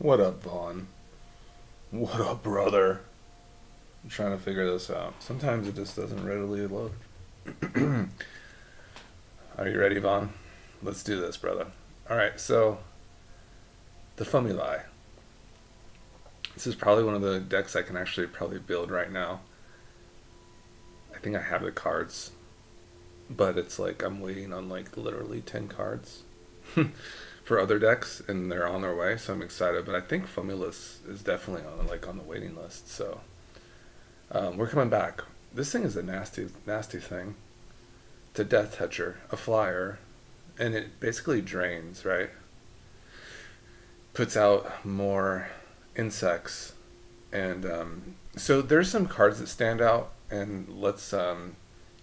What up, Vaughn? What up, brother? I'm trying to figure this out. Sometimes it just doesn't readily load. Are you ready, Vaughn? Let's do this, brother. Alright, so the Fumuli. This is probably one of the decks I can actually probably build right now. I think I have the cards, but it's like I'm waiting on like literally 10 cards for other decks, and they're on their way, so I'm excited. But I think Fumulus is definitely on the waiting list. So we're coming back. This thing is a nasty, nasty thing. It's a death toucher, a flyer, and it basically drains, right? Puts out more insects, and so there's some cards that stand out, and let's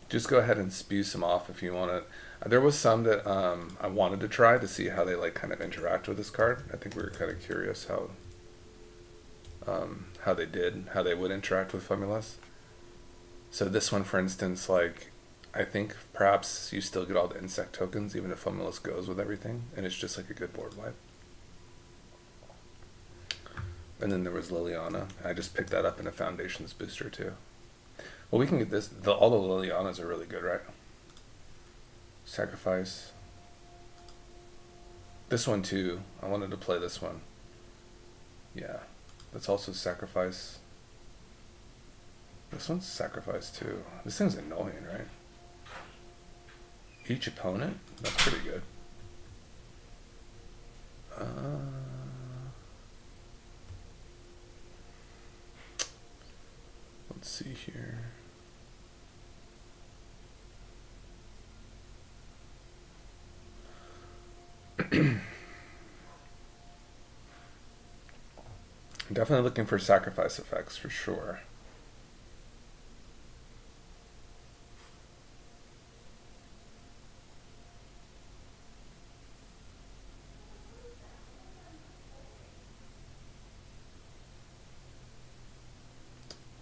just go ahead and spew some off if you want it. There was some that I wanted to try to see how they like kind of interact with this card. I think we were kind of curious how how they would interact with Fumulus. So this one, for instance, like I think perhaps you still get all the insect tokens even if Fumulus goes with everything, and it's just like a good board wipe. And then there was Liliana. I just picked that up in a Foundations booster too. Well, we can get this. All the Lilianas are really good, right? Sacrifice. This one too. I wanted to play this one. Yeah. That's also sacrifice. This one's sacrifice too. This thing's annoying, right? Each opponent? That's pretty good. Let's see here. Definitely looking for sacrifice effects for sure.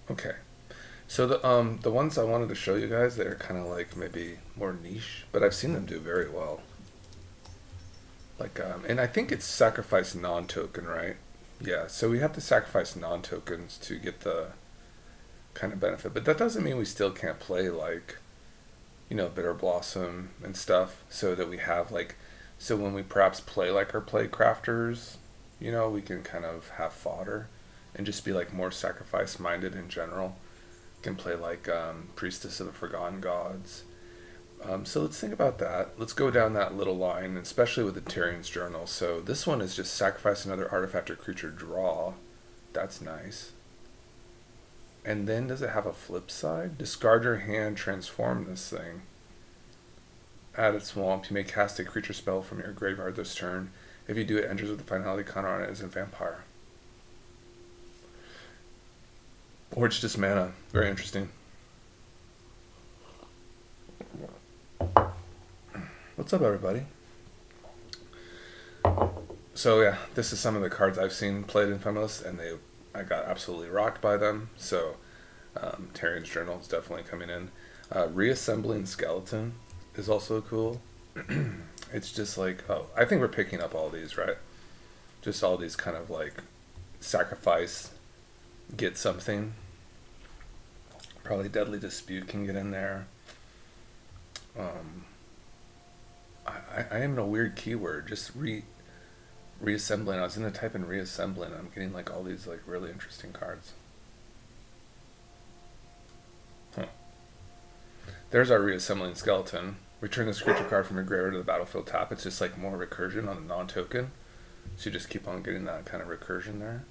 Okay. So the ones I wanted to show you guys, they're kind of like maybe more niche, but I've seen them do very well. Like and I think it's sacrifice non-token, right? Yeah, so we have to sacrifice non-tokens to get the kind of benefit, but that doesn't mean we still can't play like, Bitter Blossom and stuff, so that we have like, so when we perhaps play like our play crafters, we can kind of have fodder and just be like more sacrifice minded in general. Can play like Priestess of the Forgotten Gods. So let's think about that. Let's go down that little line, especially with the Tyrion's Journal. So this one is just sacrifice another artifact or creature, draw. That's nice. And then does it have a flip side? Discard your hand, transform this thing. Add its swamp. You may cast a creature spell from your graveyard this turn. If you do, it enters with the finality counter on it as a vampire. Or it's just mana. Very interesting. What's up, everybody? So yeah, this is some of the cards I've seen played in Fumulus, and I got absolutely rocked by them. So Tyrion's Journal is definitely coming in. Reassembling Skeleton is also cool. It's just like, oh, I think we're picking up all these, right? Just all these kind of like sacrifice, get something. Probably Deadly Dispute can get in there. I am in a weird keyword. Just reassembling. I was gonna type in reassembling. I'm getting like all these like really interesting cards. Huh. There's our reassembling skeleton. Return this creature card from your graveyard to the battlefield top. It's just like more recursion on a non-token. So you just keep on getting that kind of recursion there.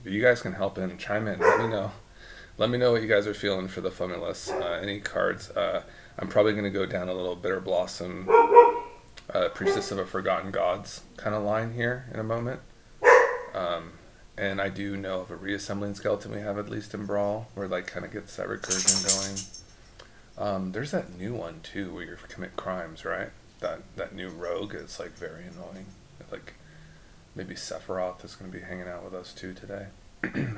But you guys can help in, chime in. Let me know. Let me know what you guys are feeling for the Fumulus. Any cards. I'm probably going to go down a little Bitter Blossom, Priestess of a Forgotten Gods kind of line here in a moment. And I do know of a reassembling skeleton we have at least in Brawl, where like kind of gets that recursion going. There's that new one too, where you commit crimes, right? That new rogue is like very annoying. Like maybe Sephiroth is going to be hanging out with us too today.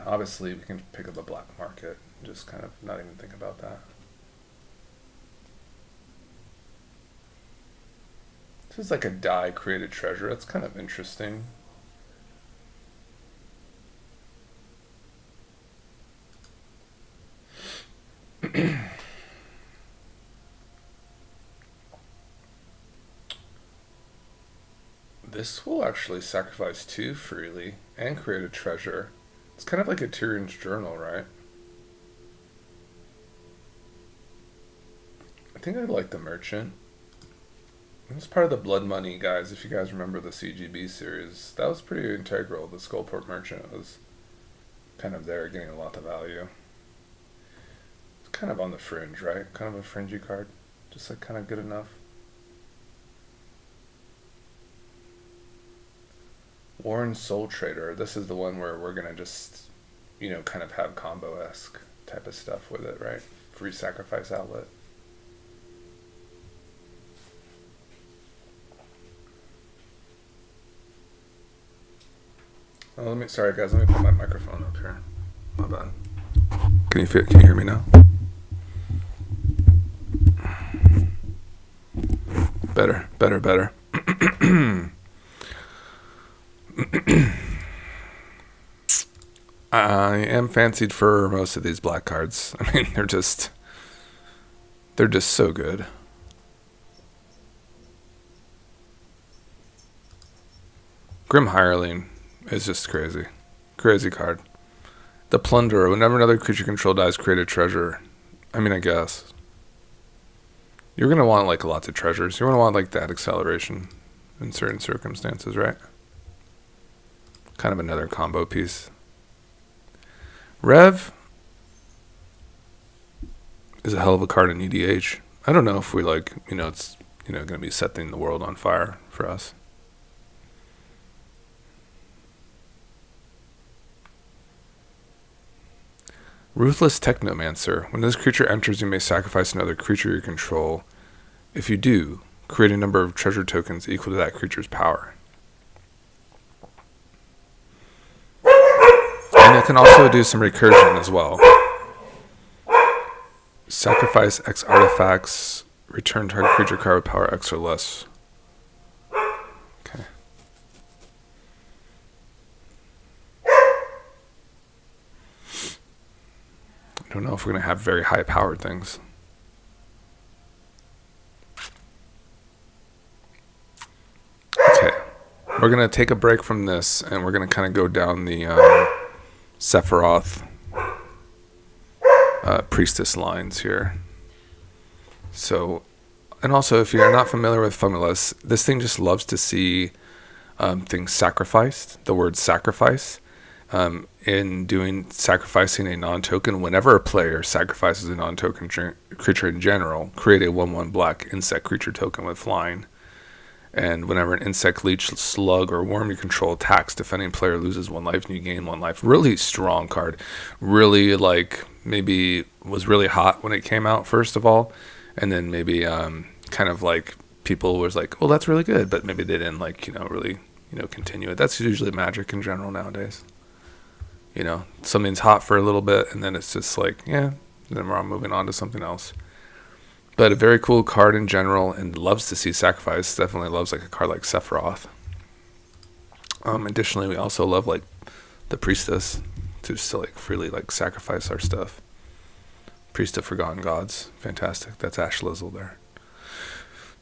Obviously, we can pick up a black market and just kind of not even think about that. This is like a die created treasure. That's kind of interesting. This will actually sacrifice 2 freely and create a treasure. It's kind of like a Tyrion's Journal, right? I think I like the Merchant. It's part of the Blood Money, guys. If you guys remember the CGB series, that was pretty integral. The Skullport Merchant was kind of there, getting a lot of value. It's kind of on the fringe, right? Kind of a fringy card. Just like kind of good enough. Warren Soul Trader. This is the one where we're going to just, you know, kind of have combo-esque type of stuff with it, right? Free sacrifice outlet. Oh, sorry guys, let me put my microphone up here. My bad. Can you hear me now? Better. I am fancied for most of these black cards. I mean, they're just so good. Grim Hireling is just crazy. Crazy card. The Plunderer. Whenever another creature control dies, create a treasure. I mean, I guess. You're going to want, like, lots of treasures. You're going to want, like, that acceleration in certain circumstances, right? Kind of another combo piece. Rev is a hell of a card in EDH. I don't know if we, like, you know, it's, you know, going to be setting the world on fire for us. Ruthless Technomancer. When this creature enters, you may sacrifice another creature you control. If you do, create a number of treasure tokens equal to that creature's power. And it can also do some recursion as well. Sacrifice X artifacts. Return target creature card with power X or less. Okay. I don't know if we're going to have very high powered things. Okay. We're going to take a break from this and we're going to kind of go down the Sephiroth priestess lines here. So, and also if you're not familiar with Fumulus, this thing just loves to see things sacrificed. The word sacrifice. In sacrificing a non-token, whenever a player sacrifices a non-token creature in general, create a 1/1 black insect creature token with flying. And whenever an insect, leech, slug, or worm you control attacks, defending player loses 1 life and you gain 1 life. Really strong card. Really, like, maybe was really hot when it came out, first of all. And then maybe kind of like people was like, well, that's really good. But maybe they didn't, like, you know, really, you know, continue it. That's usually Magic in general nowadays. You know, something's hot for a little bit, and then it's just like, yeah, then we're moving on to something else. But a very cool card in general, and loves to see sacrifice. Definitely loves like a card like Sephiroth. Additionally, we also love like the Priestess to just like freely like sacrifice our stuff. Priest of Forgotten Gods, fantastic. That's Ash Lizzle there.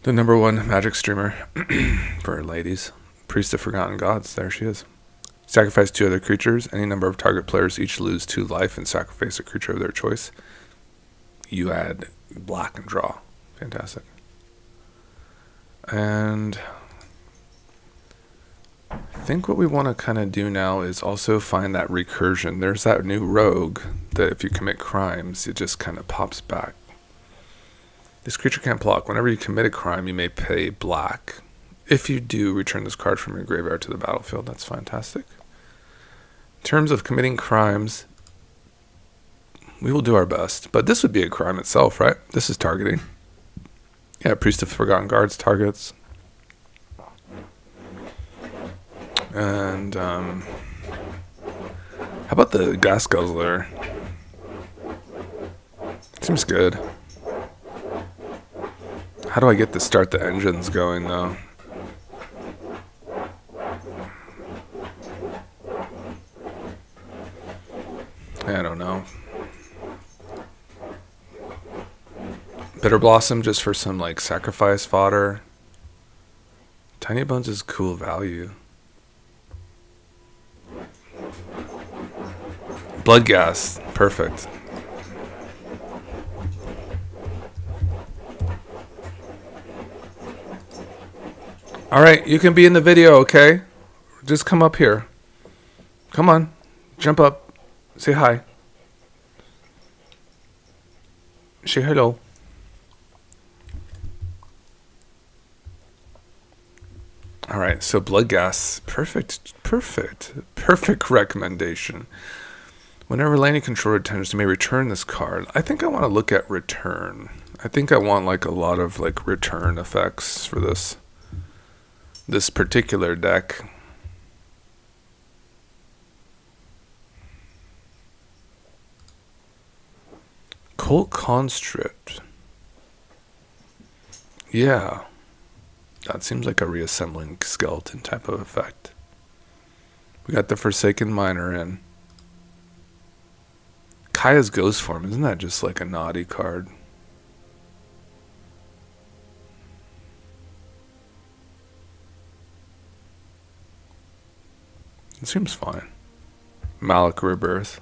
The #1 Magic streamer for ladies. Priest of Forgotten Gods, there she is. Sacrifice 2 other creatures. Any number of target players each lose 2 life and sacrifice a creature of their choice. You add black and draw. Fantastic. And I think what we want to kind of do now is also find that recursion. There's that new rogue that if you commit crimes, it just kind of pops back. This creature can't block. Whenever you commit a crime, you may pay black. If you do, return this card from your graveyard to the battlefield. That's fantastic. In terms of committing crimes, we will do our best. But this would be a crime itself, right? This is targeting. Yeah, Priest of Forgotten Guards targets. And how about the Gas Guzzler? Seems good. How do I get to start the engines going, though? I don't know. Bitter Blossom just for some like sacrifice fodder. Tiny Bones is cool value. Blood Gas, perfect. Alright, you can be in the video, okay? Just come up here. Come on. Jump up. Say hi. Say hello. Alright, so Blood Gas. Perfect recommendation. Whenever landing control returns, you may return this card. I think I want to look at return. I think I want like a lot of like return effects for this particular deck. Colt Constrict. Yeah. That seems like a reassembling skeleton type of effect. We got the Forsaken Miner in. Kaya's Ghost Form, isn't that just like a naughty card? It seems fine. Malik Rebirth.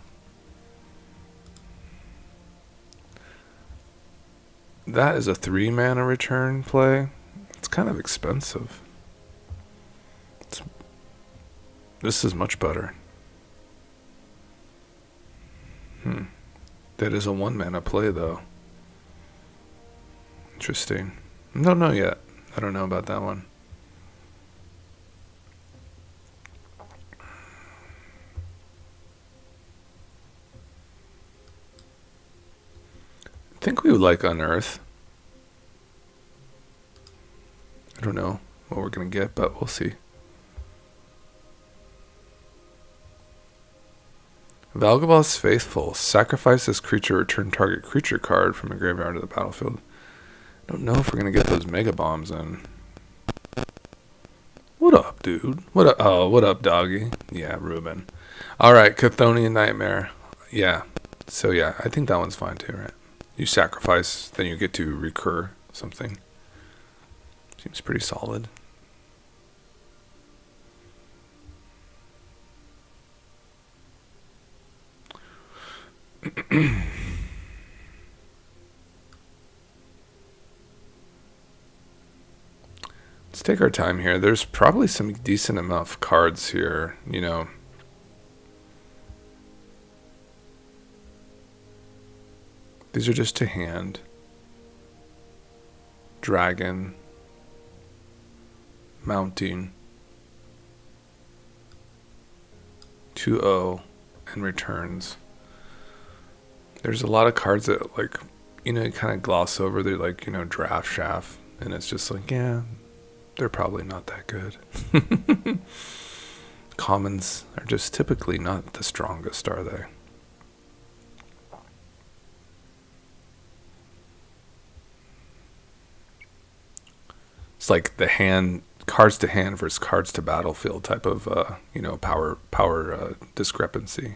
That is a 3-mana return play. It's kind of expensive. This is much better. That is a 1-mana play, though. Interesting. Don't know yet. I don't know about that one. I think we would like Unearth. I don't know what we're going to get, but we'll see. Valgabos Faithful. Sacrifice this creature, return target creature card from a graveyard to the battlefield. I don't know if we're going to get those Mega Bombs in. What up, dude? What up? Oh, what up, doggy? Yeah, Ruben. Alright, Chthonian Nightmare. Yeah. So, yeah, I think that one's fine too, right? You sacrifice, then you get to recur something. Seems pretty solid. Let's take our time here. There's probably some decent amount of cards here, you know. These are just to hand. Dragon. Mounting. 2-0 and returns. There's a lot of cards that, like, you know, you kind of gloss over. They're like, you know, Draft Shaft. And it's just like, yeah, they're probably not that good. Commons are just typically not the strongest, are they? It's like the hand, cards to hand versus cards to battlefield type of, you know, power discrepancy.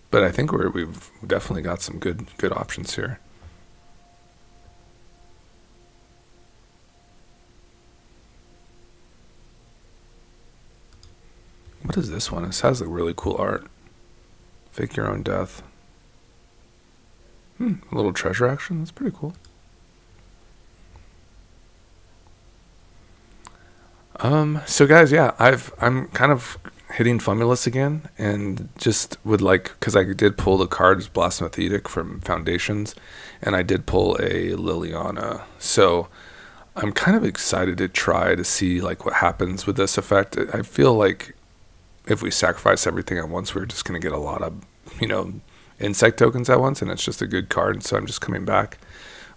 But I think we've definitely got some good options here. What is this one? This has a really cool art. Fake your own death. A little treasure action. That's pretty cool. So guys, yeah, I'm kind of hitting Fumulus again, and just would like, because I did pull the cards Blasphemous Edict from Foundations, and I did pull a Liliana. So I'm kind of excited to try to see like what happens with this effect. I feel like if we sacrifice everything at once, we're just going to get a lot of, you know, insect tokens at once, and it's just a good card. So I'm just coming back.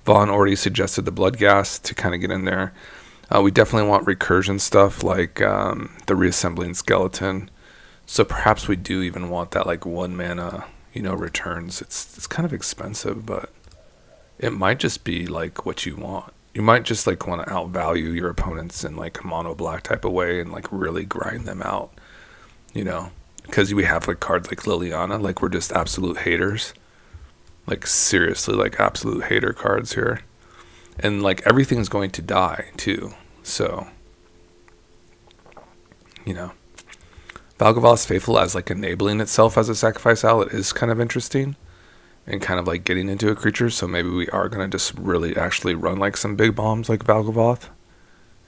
Vaughn already suggested the Blood Gas to kind of get in there. We definitely want recursion stuff like the Reassembling Skeleton. So perhaps we do even want that like 1-mana, you know, returns. It's kind of expensive, but it might just be like what you want. you might just like want to outvalue your opponents in like a mono black type of way and like really grind them out, you know, because we have like cards like Liliana, like we're just absolute haters, like seriously, like absolute hater cards here, and like everything's going to die too. So, you know, Valgavoth's Faithful as like enabling itself as a sacrifice outlet is kind of interesting and kind of like getting into a creature. So maybe we are going to just really actually run like some big bombs like Valgavoth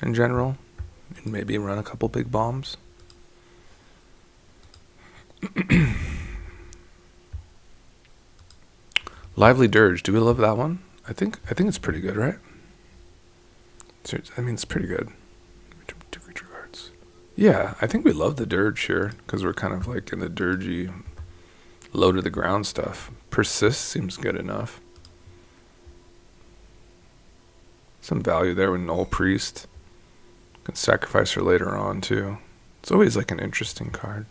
in general, and maybe run a couple big bombs. Lively Dirge, do we love that one? I think it's pretty good, right? I mean, it's pretty good. Two creature cards. Yeah, I think we love the Dirge here because we're kind of like in the dirgy, low to the ground stuff. Persist seems good enough. Some value there with Null Priest. Can sacrifice her later on too. It's always like an interesting card.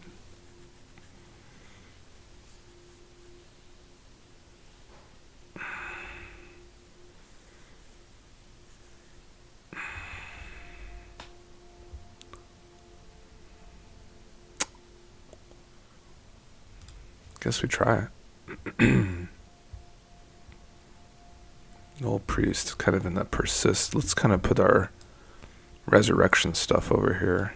Guess we try it. Old Priest, kind of in that persist. Let's kind of put our resurrection stuff over here.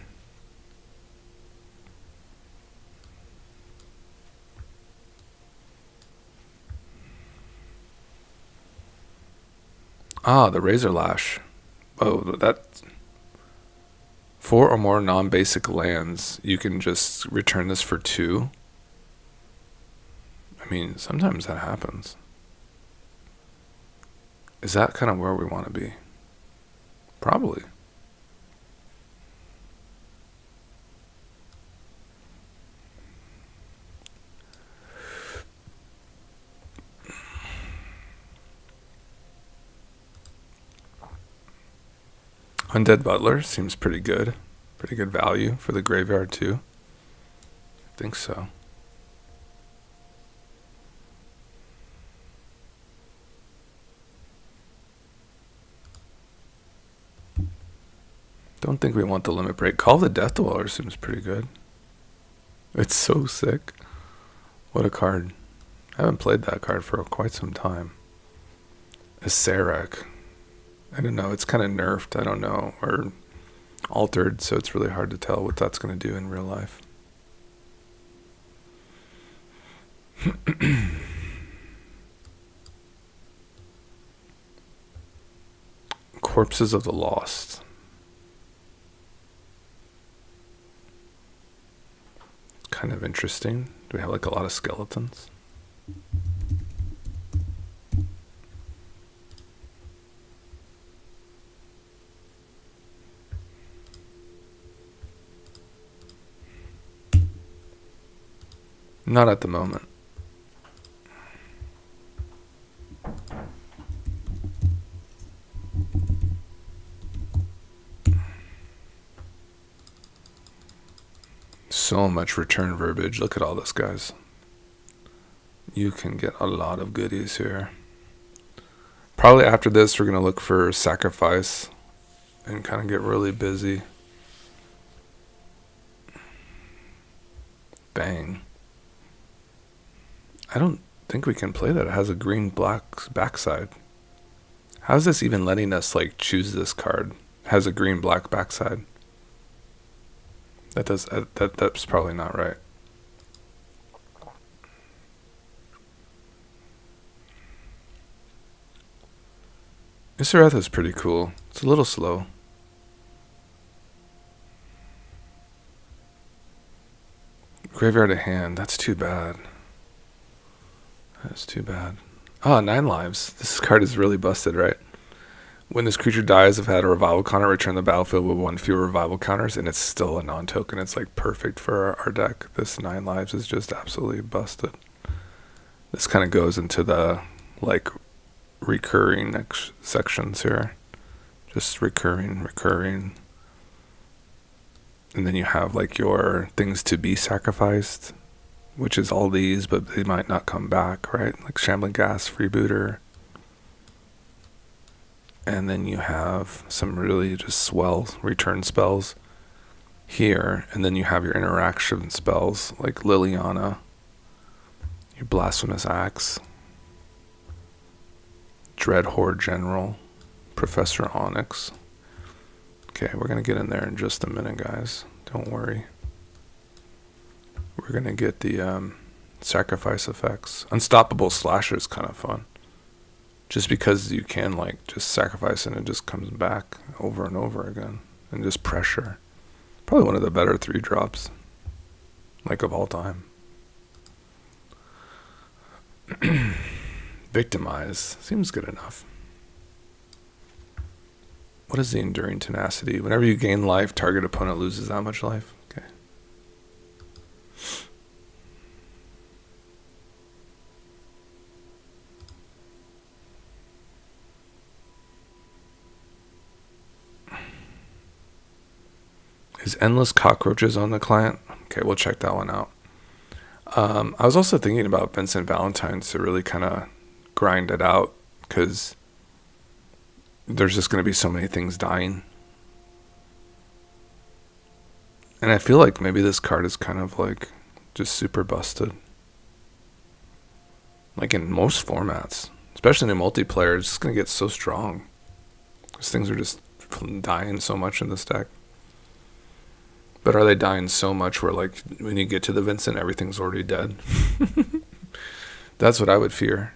Ah, the Razor Lash. Oh, that 4 or more non-basic lands. You can just return this for 2. I mean, sometimes that happens. Is that kind of where we want to be? Probably. Undead Butler seems pretty good. Pretty good value for the graveyard too. I think so. Don't think we want the limit break. Call the Death Dweller seems pretty good. It's so sick. What a card. I haven't played that card for quite some time. Acerak. I don't know. It's kind of nerfed. I don't know. Or altered, so it's really hard to tell what that's going to do in real life. Corpses of the Lost. Kind of interesting. Do we have like a lot of skeletons? Not at the moment. So much return verbiage. Look at all this, guys. You can get a lot of goodies here. Probably after this, we're going to look for sacrifice and kind of get really busy. Bang. I don't think we can play that. It has a green-black backside. How's this even letting us like choose this card? It has a green-black backside. That's probably not right. Isareth is pretty cool. It's a little slow. Graveyard of Hand. That's too bad. That's too bad. Ah, 9 lives. This card is really busted, right? When this creature dies, I've had a revival counter return the battlefield with 1 fewer revival counters, and it's still a non-token. It's like perfect for our deck. This 9 lives is just absolutely busted. This kind of goes into the like recurring sections here. Just recurring. And then you have like your things to be sacrificed, which is all these, but they might not come back, right? Like Shambling Gas, Freebooter. And then you have some really just swell return spells here. And then you have your interaction spells like Liliana, your Blasphemous Axe, Dread Horde General, Professor Onyx. Okay, we're going to get in there in just a minute, guys. Don't worry. We're going to get the sacrifice effects. Unstoppable Slasher is kind of fun. Just because you can, like, just sacrifice and it just comes back over and over again. And just pressure. Probably one of the better 3-drops. Like, of all time. Victimize. Seems good enough. What is the Enduring Tenacity? Whenever you gain life, target opponent loses that much life. Okay. Is Endless Cockroaches on the client? Okay, we'll check that one out. I was also thinking about Vincent Valentine's to really kind of grind it out, because there's just going to be so many things dying. And I feel like maybe this card is kind of like just super busted. Like in most formats, especially in multiplayer, it's just going to get so strong. These things are just dying so much in this deck. But are they dying so much where, like, when you get to the Vincent, everything's already dead? That's what I would fear.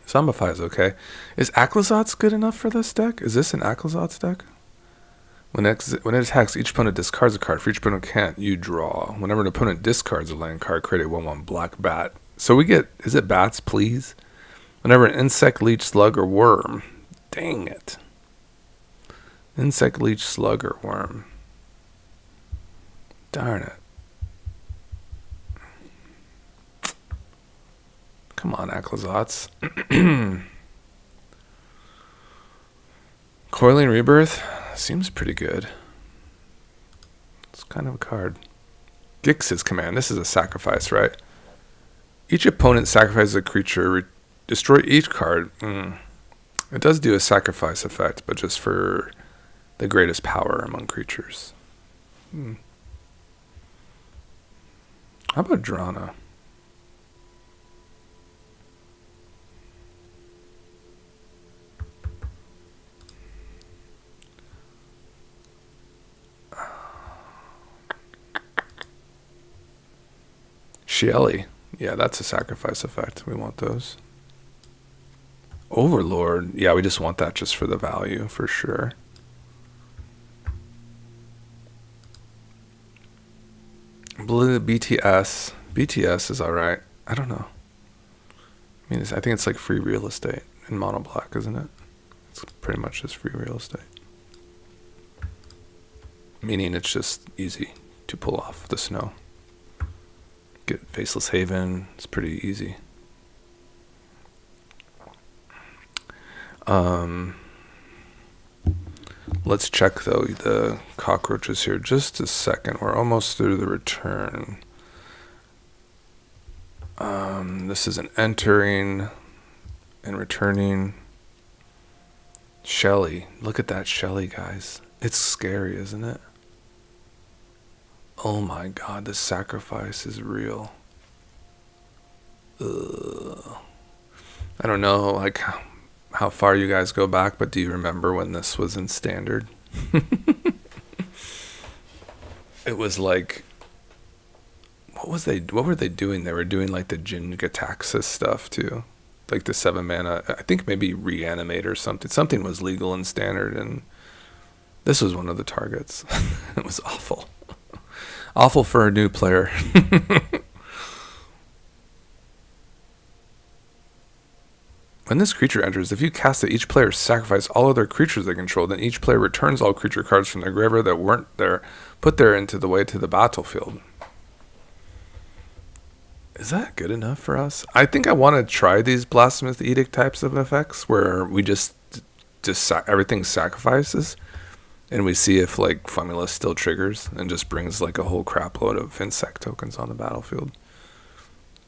Zombify is okay. Is Aclazotz good enough for this deck? Is this an Aclazotz deck? When it attacks, each opponent discards a card. For each opponent can't, you draw. Whenever an opponent discards a land card, create a 1/1 black bat. So we get, is it bats, please? Whenever an insect, leech, slug, or worm. Dang it. Insect, leech, slug, or worm. Darn it. Come on, Aclazotz. Coiling Rebirth seems pretty good. It's kind of a card. Gix's Command. This is a sacrifice, right? Each opponent sacrifices a creature. Destroy each card. It does do a sacrifice effect, but just for the greatest power among creatures. How about Drana? Shelly. Yeah, that's a sacrifice effect. We want those. Overlord. Yeah, we just want that just for the value, for sure. Blue BTS. BTS is alright. I don't know. I mean, I think it's like free real estate in mono black, isn't it? It's pretty much just free real estate. Meaning it's just easy to pull off the snow. Get Faceless Haven. It's pretty easy. Let's check, though, the cockroaches here. Just a second. We're almost through the return. This is an entering and returning. Shelly. Look at that Shelly, guys. It's scary, isn't it? Oh my god, the sacrifice is real. Ugh. I don't know, like, how far you guys go back, but do you remember when this was in standard? It was like, what were they doing? They were doing like the Jin Gataxis stuff too, like the 7 mana. I think maybe Reanimate or something. Something was legal in standard, and this was one of the targets. It was awful. Awful for a new player. When this creature enters, if you cast it, each player sacrifice all other creatures they control. Then each player returns all creature cards from their graveyard that weren't there, put there into the way to the battlefield. Is that good enough for us? I think I want to try these Blasphemous Edict types of effects where we just everything sacrifices, and we see if like Fumulus still triggers and just brings like a whole crap load of insect tokens on the battlefield.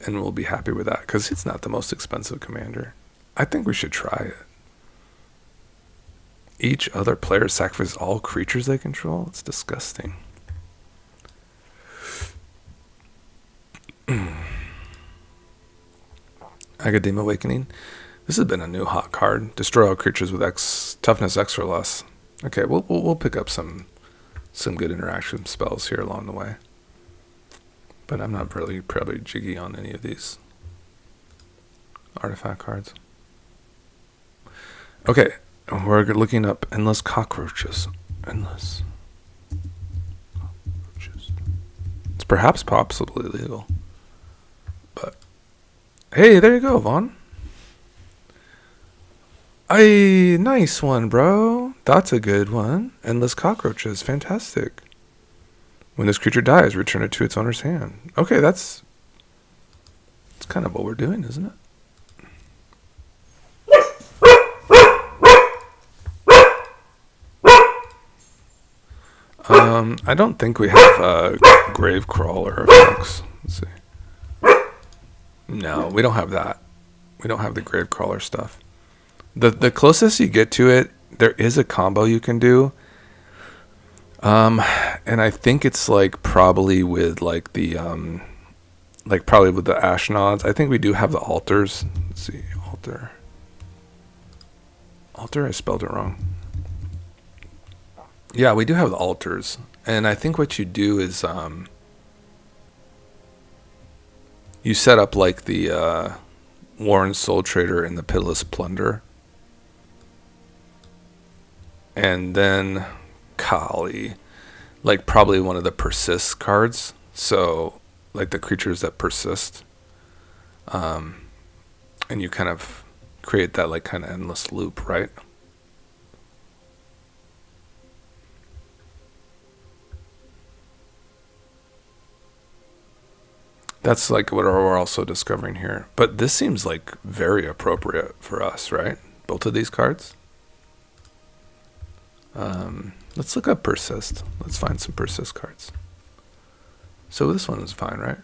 And we'll be happy with that because it's not the most expensive commander. I think we should try it. Each other player sacrifices all creatures they control? It's disgusting. Academia Awakening. This has been a new hot card. Destroy all creatures with toughness X or less. Okay, we'll pick up some good interaction spells here along the way. But I'm not really probably jiggy on any of these artifact cards. Okay, we're looking up endless cockroaches. Endless cockroaches. It's perhaps possibly legal. But hey, there you go, Vaughn. Nice one, bro. That's a good one. Endless cockroaches. Fantastic. When this creature dies, return it to its owner's hand. Okay, that's kind of what we're doing, isn't it? I don't think we have a grave crawler effects. Let's see. No, we don't have that. We don't have the grave crawler stuff. The closest you get to it, there is a combo you can do. And I think it's like probably with like the probably with the ash nods. I think we do have the altars. Let's see, altar. I spelled it wrong. Yeah, we do have the altars. And I think what you do is you set up like the Warren Soul Trader and the Pitiless Plunder. And then Kali, like probably one of the persist cards. So like the creatures that persist. And you kind of create that like kind of endless loop, right? That's like what we're also discovering here. But this seems like very appropriate for us, right? Both of these cards. Let's look up persist. Let's find some persist cards. So this one is fine, right?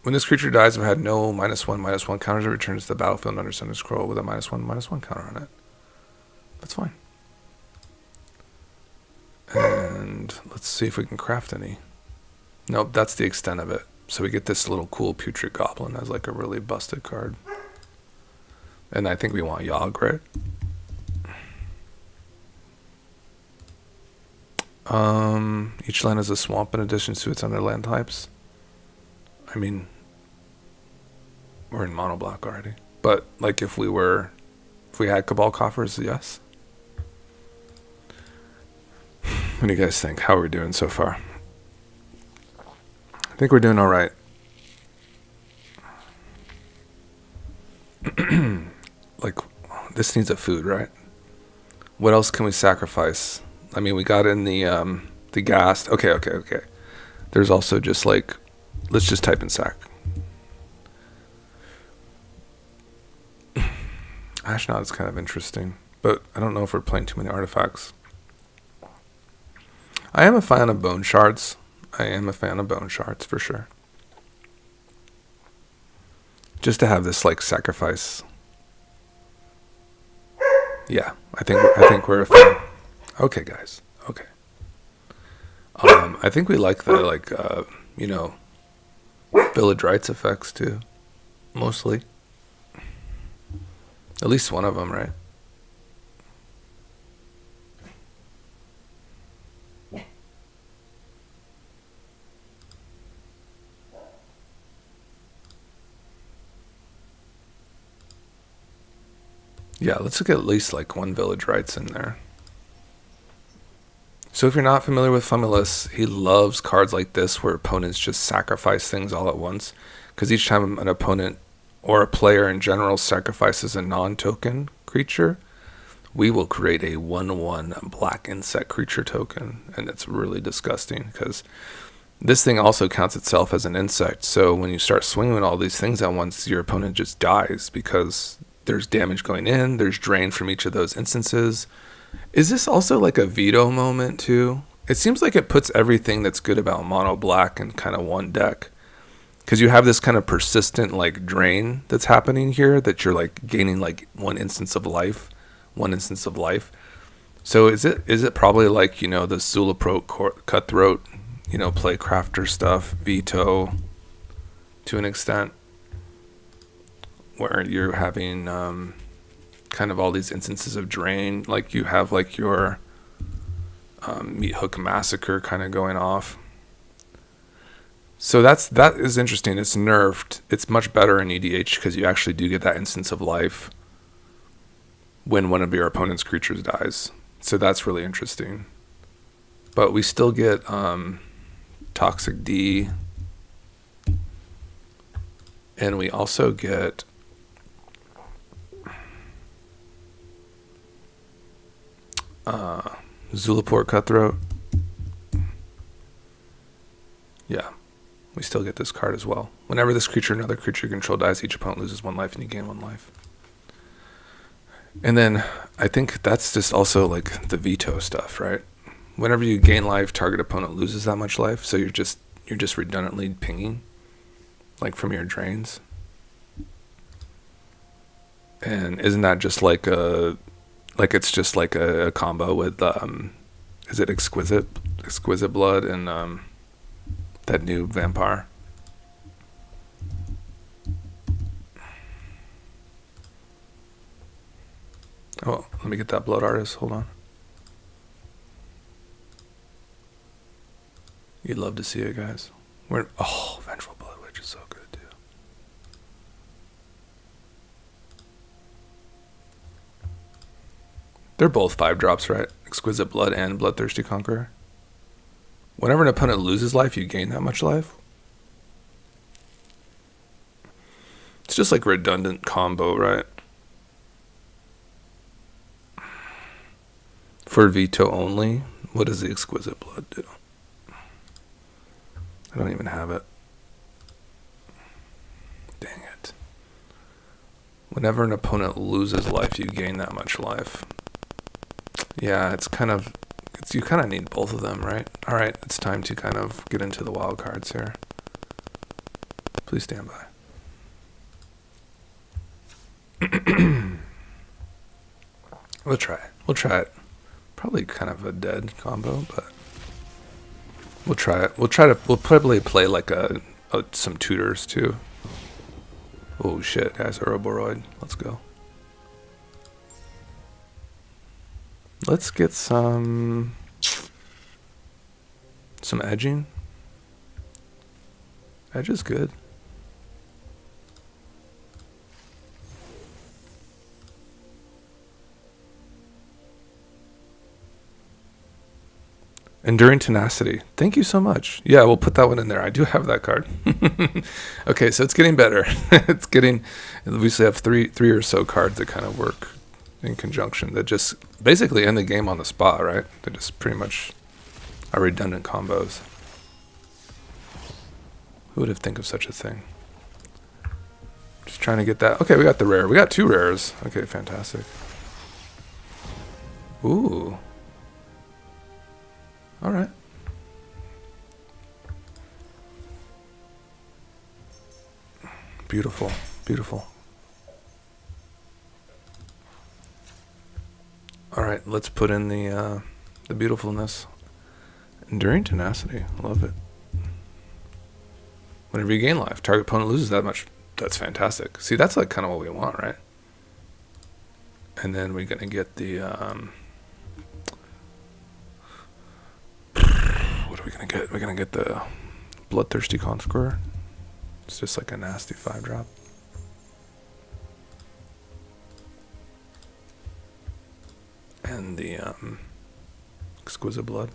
When this creature dies, I've had no -1/-1 counters. It returns to the battlefield under center scroll with a -1/-1 counter on it. That's fine. And let's see if we can craft any. Nope, that's the extent of it. So we get this little cool Putrid Goblin as like a really busted card. And I think we want Yogg, right? Each land is a swamp in addition to its other land types. I mean, we're in mono black already. But like if we had Cabal Coffers, yes. What do you guys think? How are we doing so far? I think we're doing all right. Like, this needs a food, right? What else can we sacrifice? I mean, we got in the ghast. Okay. There's also just like, let's just type in sac. Ashnod is kind of interesting, but I don't know if we're playing too many artifacts. I am a fan of bone shards. For sure. Just to have this like sacrifice. Yeah, I think we're a fan. Okay, guys. Okay. I think we like the like Village Rites effects too, mostly. At least one of them, right? Yeah, let's look at least like one Village Rites in there. So if you're not familiar with Fumulus, he loves cards like this where opponents just sacrifice things all at once. Because each time an opponent or a player in general sacrifices a non-token creature, we will create a 1/1 black insect creature token. And it's really disgusting because this thing also counts itself as an insect. So when you start swinging all these things at once, your opponent just dies because there's damage going in, there's drain from each of those instances. Is this also like a veto moment too? It seems like it puts everything that's good about mono black in kind of one deck. Because you have this kind of persistent like drain that's happening here that you're like gaining like one instance of life. So is it probably like, you know, the Zulapro Cutthroat, you know, play crafter stuff, veto to an extent, where you're having kind of all these instances of drain, like you have like your Meat Hook Massacre kind of going off. So that is interesting. It's nerfed. It's much better in EDH because you actually do get that instance of life when one of your opponent's creatures dies. So that's really interesting. But we still get Toxic D, and we also get Zulaport Cutthroat. Yeah, we still get this card as well. Whenever this creature or another creature you control dies, each opponent loses 1 life and you gain 1 life. And then I think that's just also like the veto stuff, right? Whenever you gain life, target opponent loses that much life, so you're just redundantly pinging, like from your drains. And isn't that just like it's just like a combo with is it Exquisite Blood and that new vampire? Oh, let me get that Blood Artist. Hold on. You'd love to see it, guys. Vengeful Blood Witch is so good too. They're both 5-drops, right? Exquisite Blood and Bloodthirsty Conqueror. Whenever an opponent loses life, you gain that much life. It's just like redundant combo, right? For veto only, what does the Exquisite Blood do? I don't even have it. Dang it. Whenever an opponent loses life, you gain that much life. Yeah, you kind of need both of them, right? All right, it's time to kind of get into the wild cards here. Please stand by. We'll try it. Probably kind of a dead combo, but we'll try it. We'll probably play like some tutors too. Oh shit, guys, Ouroboros. Let's go. Let's get some edging. Edge is good. Enduring Tenacity. Thank you so much. Yeah, we'll put that one in there. I do have that card. Okay, so it's getting better. We obviously have three or so cards that kind of work in conjunction that just basically end the game on the spot, right? They just pretty much are redundant combos. Who would have think of such a thing? Just trying to get that. Okay, we got the rare. We got 2 rares. Okay, fantastic. Ooh. All right. Beautiful, beautiful. All right, let's put in the beautifulness. Enduring Tenacity, love it. Whenever you gain life, target opponent loses that much. That's fantastic. See, that's like kind of what we want, right? And then we're gonna get the what are we gonna get? We're gonna get the Bloodthirsty Conqueror. It's just like a nasty 5-drop. And the Exquisite Blood.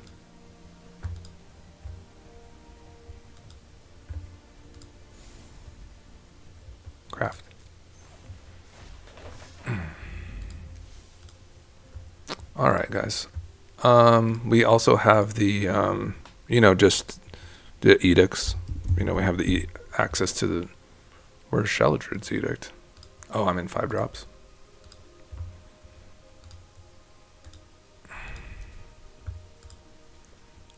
Craft. All right, guys. We also have the, just the edicts. We have the access to the. Where's Shaladrid's edict? Oh, I'm in 5-drops.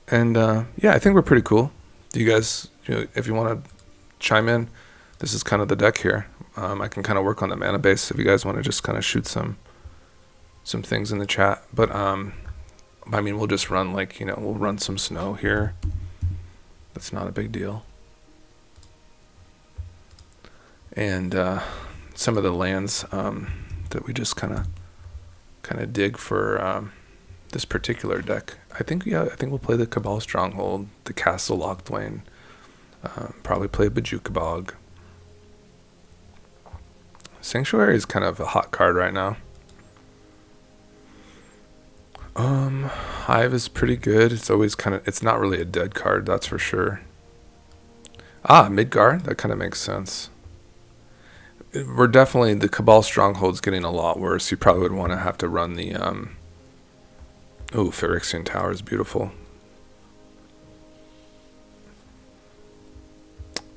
And yeah, I think we're pretty cool. Do you guys, if you want to chime in, this is kind of the deck here. I can kind of work on the mana base if you guys want to just kind of shoot some things in the chat. But I mean, we'll just run like, you know, we'll run some snow here. That's not a big deal. And some of the lands that we just kind of dig for this particular deck. I think we'll play the Cabal Stronghold, the Castle Locthwain, probably play Bajuka Bog. Sanctuary is kind of a hot card right now. Hive is pretty good. It's always it's not really a dead card, that's for sure. Midgard, that kind of makes sense. We're definitely, the Cabal Stronghold's getting a lot worse. You probably would want to have to run the, Phyrexian Tower is beautiful.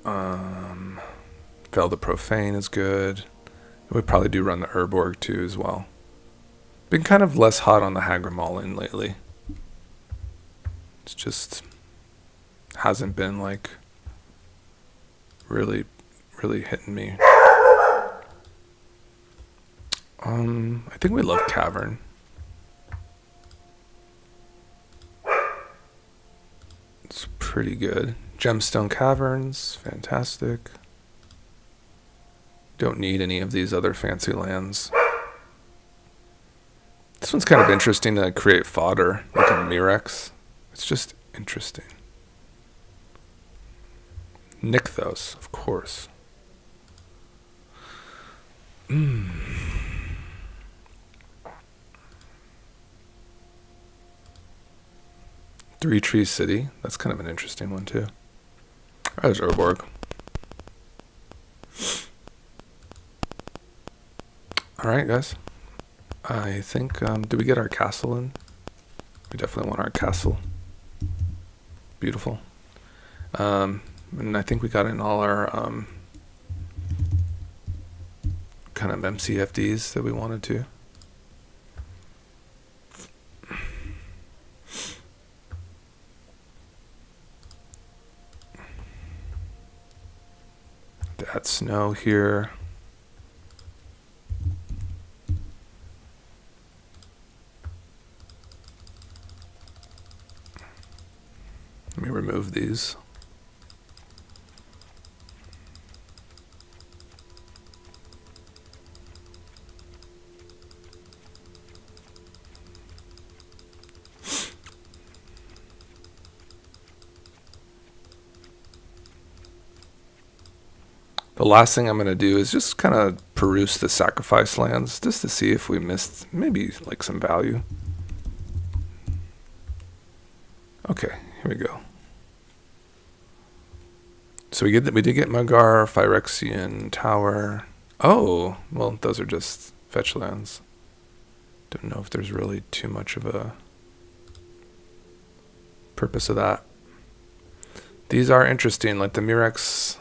Fel the Profane is good. We probably do run the Urborg too as well. Been kind of less hot on the Hagrimallin lately. It's just hasn't been like really hitting me. I think we love Cavern. It's pretty good. Gemstone Caverns, fantastic. Don't need any of these other fancy lands. This one's kind of interesting to create fodder, like a Mirex. It's just interesting. Nykthos, of course. 3 Tree City. That's kind of an interesting one too. There's Urborg. Alright, guys. I think, did we get our castle in? We definitely want our castle. Beautiful. And I think we got in all our kind of MCFDs that we wanted to. Add snow here. Let me remove these. The last thing I'm going to do is just kind of peruse the sacrifice lands just to see if we missed maybe like some value. Okay, here we go. So we did get Magar, Phyrexian Tower. Oh, well, those are just fetch lands. Don't know if there's really too much of a purpose of that. These are interesting, like the Mirex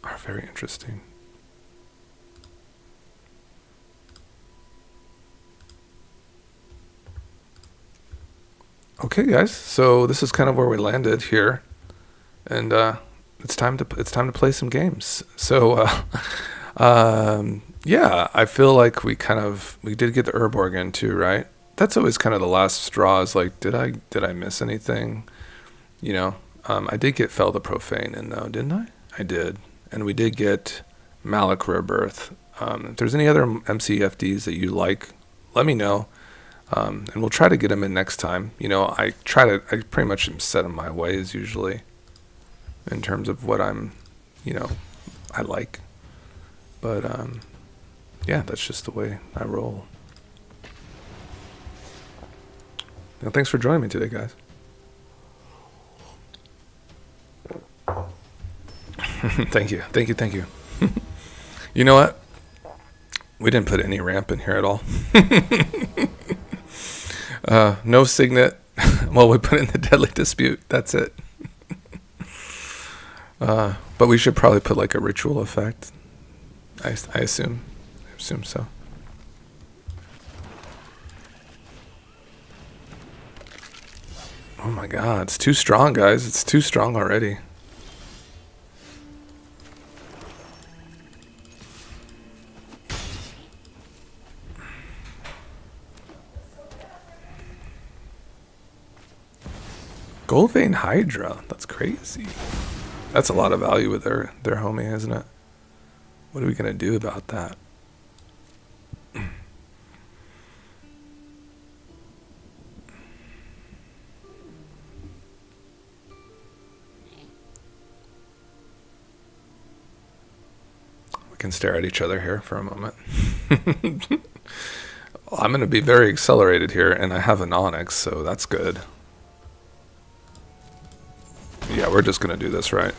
are very interesting. Okay, guys, so this is kind of where we landed here, and it's time to play some games. So yeah, I feel like we did get the Urborg in too, right? That's always kind of the last straw. Is like, did I miss anything? You know, I did get Fel the Profane in though, didn't I? I did. And we did get Malik Rebirth. If there's any other MCFDs that you like, let me know. And we'll try to get them in next time. You know, I pretty much am set in my ways usually in terms of what I like. But, yeah, that's just the way I roll. Now, thanks for joining me today, guys. Thank you. You know what? We didn't put any ramp in here at all. No signet. Well, we put in the Deadly Dispute. That's it. But we should probably put like a ritual effect. I assume so. Oh my god, it's too strong, guys. It's too strong already. Gold Vein Hydra. That's crazy. That's a lot of value with their homie, isn't it? What are we gonna do about that? We can stare at each other here for a moment. I'm going to be very accelerated here, and I have an Onyx, so that's good. Yeah, we're just going to do this right.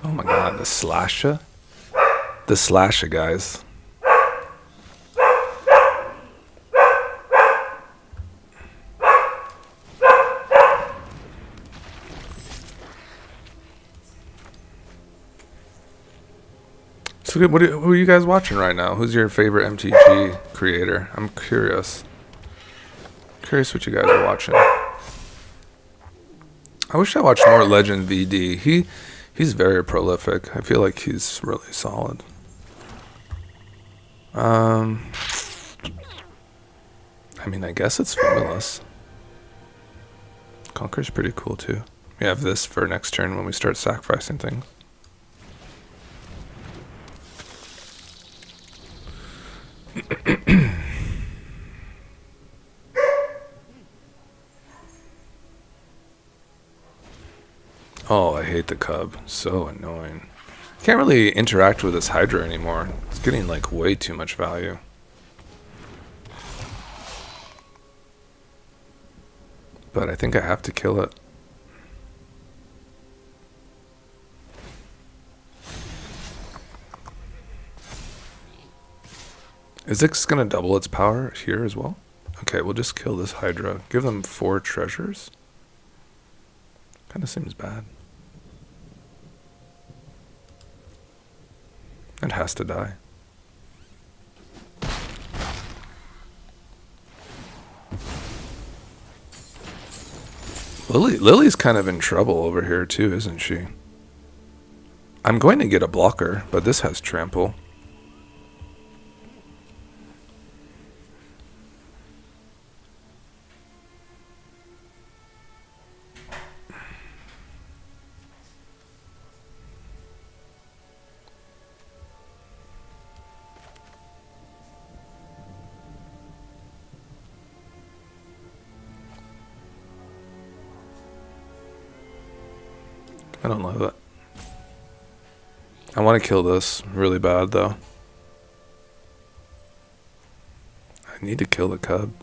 Oh my god, the slasher. The slasher, guys. So who are you guys watching right now? Who's your favorite MTG creator? I'm curious. Curious what you guys are watching. I wish I watched more Legend VD. He's very prolific. I feel like he's really solid. I mean, I guess it's Fumulus. Conquer's pretty cool too. We have this for next turn when we start sacrificing things. Oh, I hate the cub. So annoying. Can't really interact with this Hydra anymore. It's getting like way too much value. But I think I have to kill it. Is this gonna double its power here as well? Okay, we'll just kill this Hydra. Give them 4 treasures. Kinda seems bad. It has to die. Lily's kind of in trouble over here too, isn't she? I'm going to get a blocker, but this has trample. I don't love it. I want to kill this really bad, though. I need to kill the cub.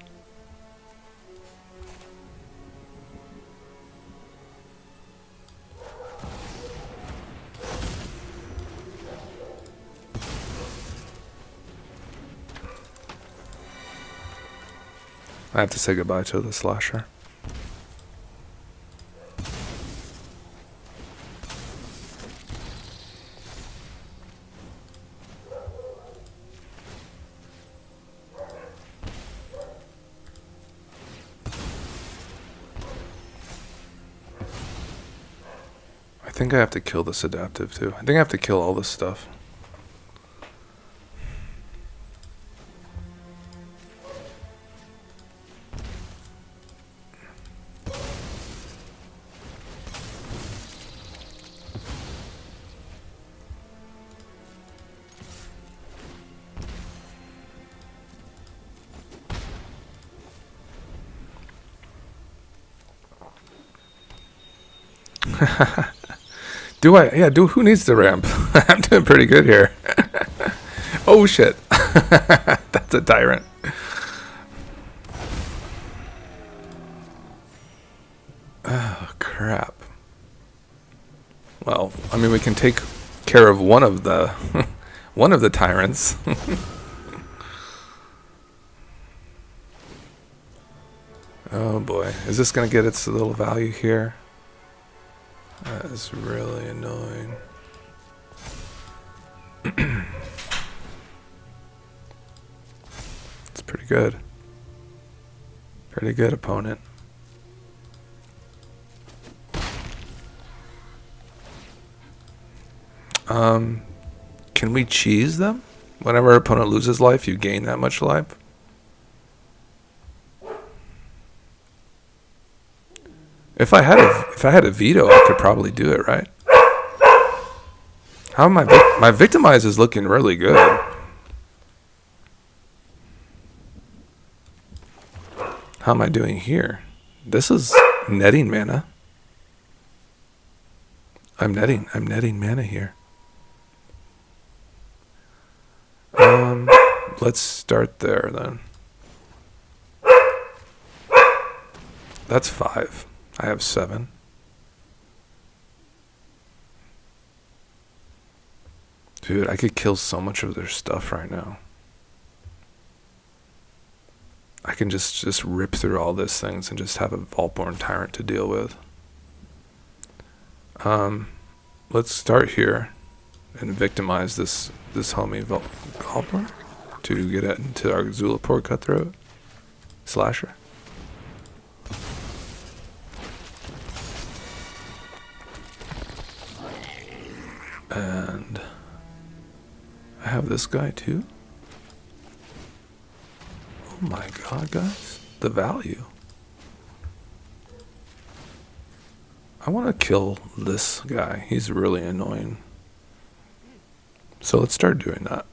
I have to say goodbye to the slasher. I think I have to kill this adaptive too. I think I have to kill all this stuff. Do I? Yeah, who needs the ramp? I'm doing pretty good here. Oh shit. That's a tyrant. Oh crap. Well, I mean we can take care of one of the one of the tyrants. Oh boy. Is this gonna get its little value here? That is really annoying. It's pretty good. Pretty good opponent. Can we cheese them? Whenever our opponent loses life, you gain that much life. If I had a veto, I could probably do it, right? How am my victimize is looking really good. How am I doing here? This is netting mana. I'm netting mana here. Let's start there then. That's 5. I have 7. Dude, I could kill so much of their stuff right now. I can just rip through all these things and just have a Vaultborn Tyrant to deal with. Let's start here and victimize this homie Vaultborn to get into our Zulaport Cutthroat Slasher. And I have this guy too. Oh my god, guys. The value. I want to kill this guy. He's really annoying. So let's start doing that.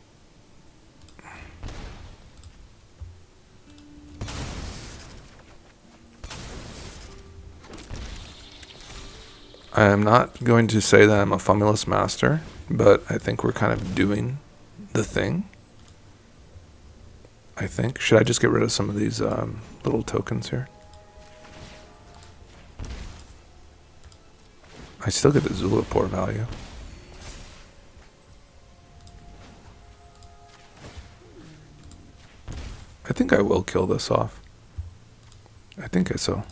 I am not going to say that I'm a Fumulus master, but I think we're kind of doing the thing. I think. Should I just get rid of some of these little tokens here? I still get the Zulaport value. I think I will kill this off. I think so.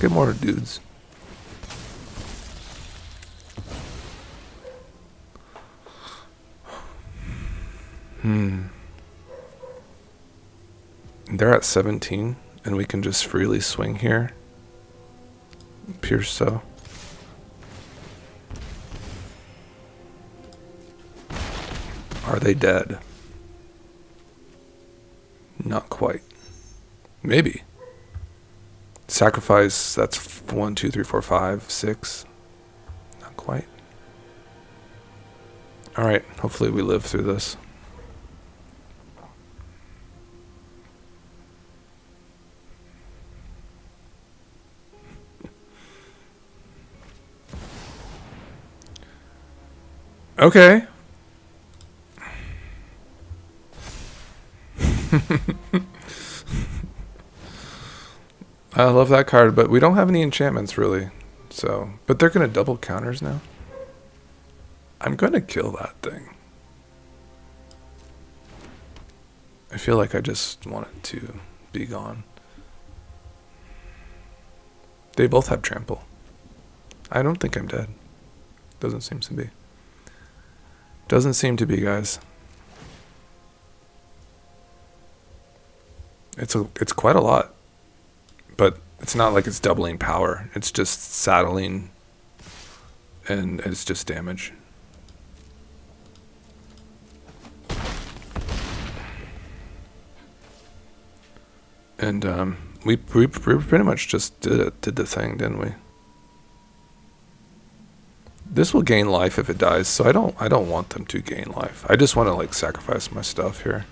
Get more dudes. They're at 17, and we can just freely swing here. Pierce so. Are they dead? Not quite. Maybe. Sacrifice, that's 1, 2, 3, 4, 5, 6. Not quite. Alright, hopefully we live through this. Okay. I love that card, but we don't have any enchantments really. So, but they're going to double counters now. I'm going to kill that thing. I feel like I just want it to be gone. They both have trample. I don't think I'm dead. Doesn't seem to be. Doesn't seem to be, guys. It's quite a lot. But it's not like it's doubling power. It's just saddling and it's just damage. And we pretty much just did the thing, didn't we? This will gain life if it dies, so I don't want them to gain life. I just want to like sacrifice my stuff here.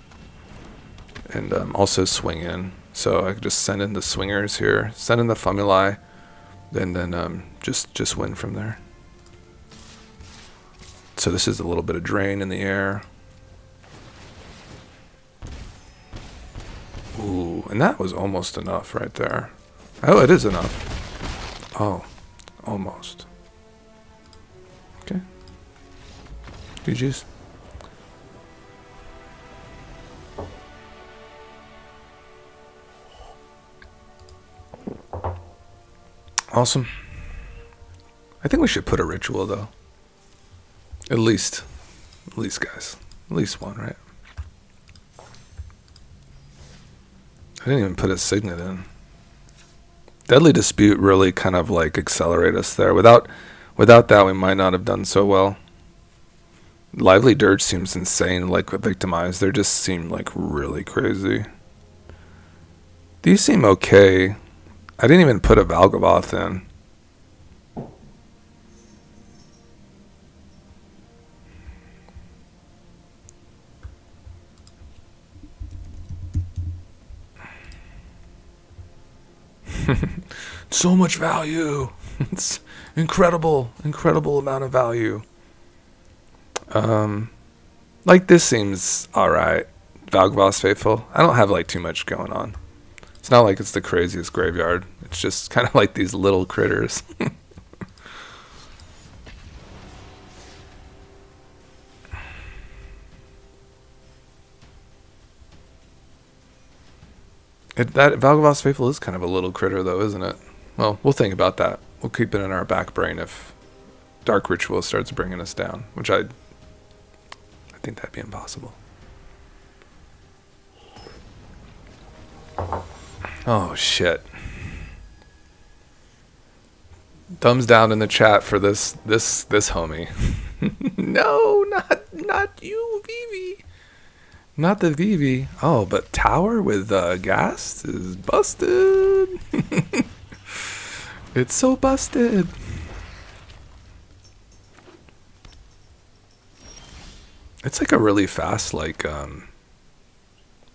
And also swing in. So I could just send in the swingers here, send in the Fumuli, then just win from there. So this is a little bit of drain in the air. Ooh, and that was almost enough right there. Oh, it is enough. Oh, almost. Okay. GG's. Awesome. I think we should put a ritual though. At least guys. At least one, right? I didn't even put a signet in. Deadly Dispute really kind of like accelerated us there. Without that we might not have done so well. Lively Dirge seems insane, like with Victimize. They just seem like really crazy. These seem okay. I didn't even put a Valgavoth in. So much value. It's incredible amount of value. Like this seems alright. Valgavoss Faithful. I don't have like too much going on. It's not like it's the craziest graveyard. It's just kind of like these little critters. That Valgavoss Faithful is kind of a little critter though, isn't it? Well, we'll think about that. We'll keep it in our back brain if Dark Ritual starts bringing us down, which I think that'd be impossible. Oh shit. Thumbs down in the chat for this homie. No, not you, Vivi. Not the Vivi. Oh, but Tower with Ghast is busted. It's so busted. It's like a really fast, like,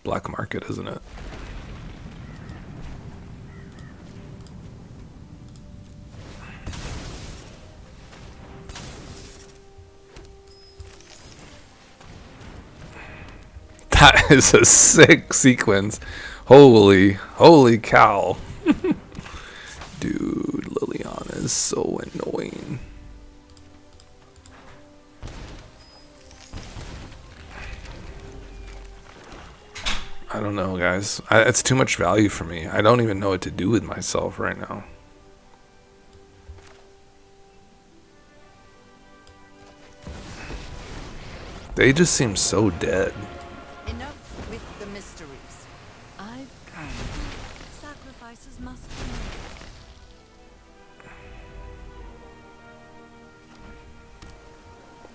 black market, isn't it? That is a sick sequence. Holy cow. Dude, Liliana is so annoying. I don't know, guys. It's too much value for me. I don't even know what to do with myself right now. They just seem so dead. Enough with the mysteries. I've come. Sacrifices must be made.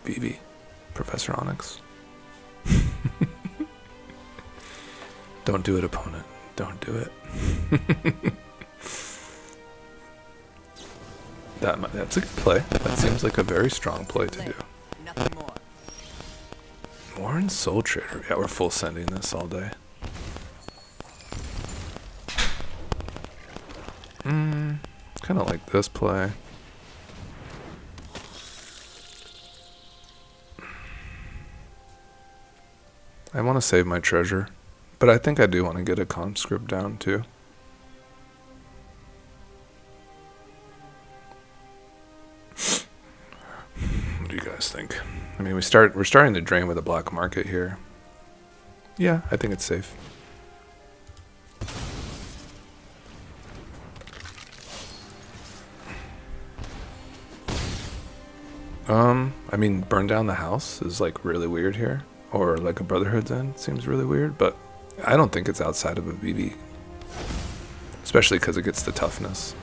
Vivi. Professor Onyx. Don't do it, opponent. Don't do it. That's a good play. That seems like a very strong play to do. Nothing more. Warren Soul Trader. Yeah, we're full sending this all day. Kind of like this play. I want to save my treasure, but I think I do want to get a conscript down too. What do you guys think? I mean, we're starting to drain with a black market here. Yeah, I think it's safe. I mean, burn down the house is like really weird here. Or like a Brotherhood's End seems really weird, but I don't think it's outside of a VV. Especially because it gets the toughness.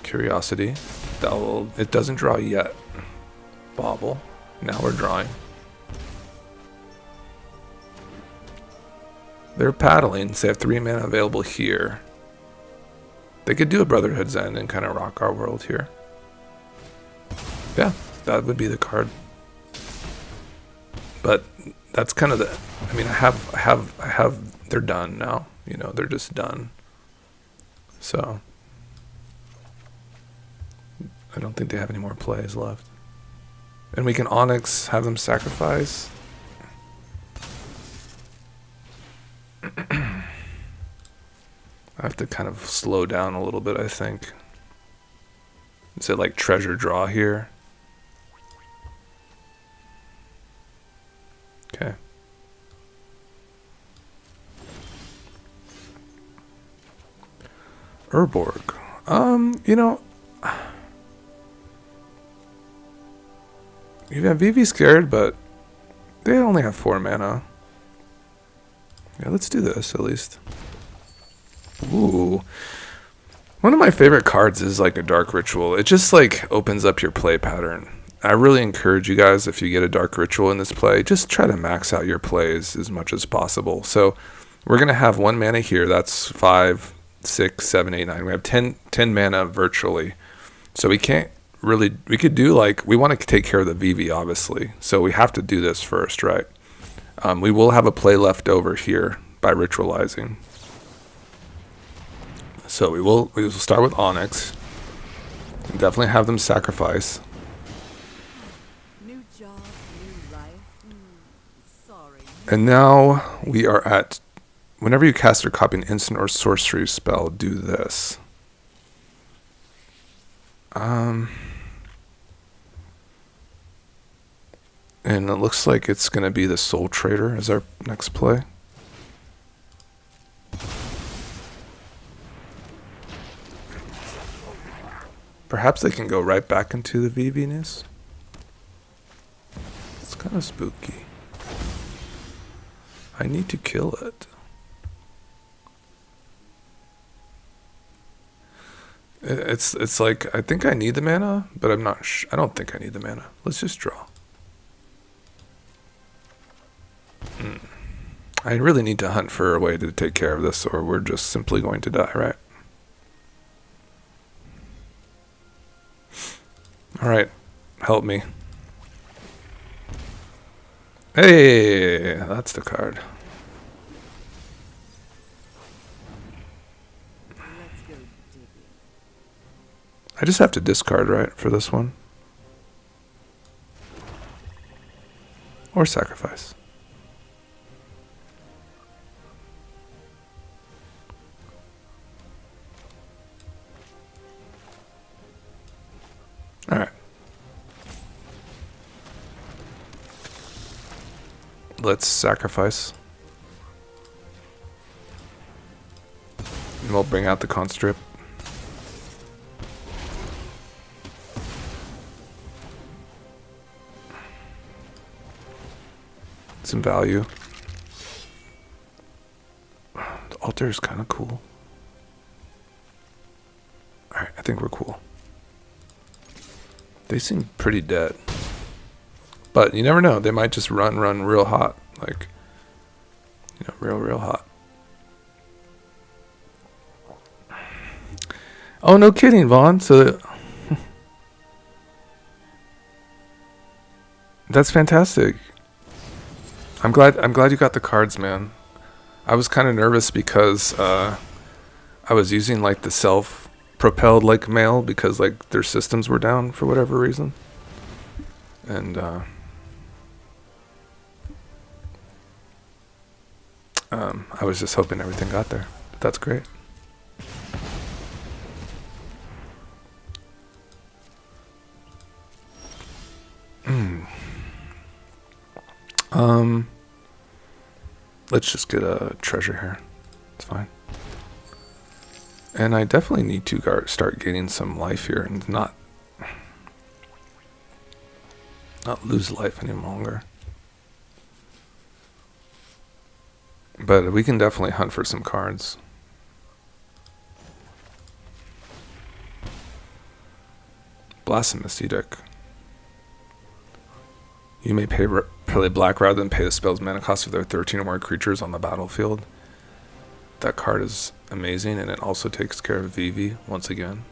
Curiosity. It doesn't draw yet. Bauble. Now we're drawing. They're paddling, so they have 3 mana available here. They could do a Brotherhood's End and kind of rock our world here. Yeah, that would be the card. But that's kind of the. I mean, I have. They're done now. You know, they're just done. So I don't think they have any more plays left. And we can Onyx, have them sacrifice. I have to kind of slow down a little bit, I think. Is it like treasure draw here? Okay. Urborg. You know, you have Vivi scared, but they only have 4 mana. Yeah, let's do this at least. Ooh. One of my favorite cards is like a Dark Ritual. It just like opens up your play pattern. I really encourage you guys, if you get a Dark Ritual in this play, just try to max out your plays as much as possible. So we're going to have 1 mana here. That's 5, 6, 7, 8, 9. We have 10 mana virtually. So we can't really, we could do like, we want to take care of the VV obviously. So we have to do this first, right? We will have a play left over here, by ritualizing. So we will start with Onyx. Definitely have them sacrifice. New job, new life. Sorry. And now we are at, whenever you cast or copy an instant or sorcery spell, do this. And it looks like it's going to be the Soul Trader as our next play. Perhaps they can go right back into the VV-ness. It's kind of spooky. I need to kill it. It's like, I think I need the mana, but I'm not I don't think I need the mana. Let's just draw. I really need to hunt for a way to take care of this, or we're just simply going to die, right? Alright, help me. Hey, that's the card. Let's go digging. I just have to discard, right, for this one? Or sacrifice. Alright. Let's sacrifice. And we'll bring out the Constrip. Some value. The altar is kind of cool. Alright, I think we're cool. They seem pretty dead. But you never know. They might just run real hot. Like, you know, real hot. Oh, no kidding, Vaughn. So that's fantastic. I'm glad you got the cards, man. I was kind of nervous because I was using like the self-propelled like mail because like their systems were down for whatever reason. And I was just hoping everything got there. But that's great. Let's just get a treasure here. It's fine. And I definitely need to start gaining some life here and not lose life any longer. But we can definitely hunt for some cards. Blasphemous Edict. You may play black rather than pay the spell's mana cost if there are 13 or more creatures on the battlefield. That card is amazing, and it also takes care of VV once again.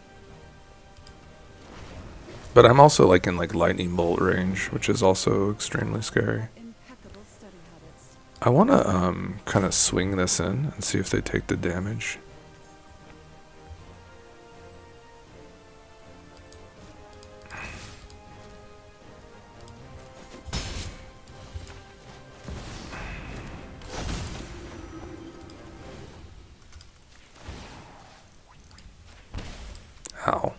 But I'm also like in like lightning bolt range, which is also extremely scary. Impeccable study habits. I want to kind of swing this in and see if they take the damage. Ow.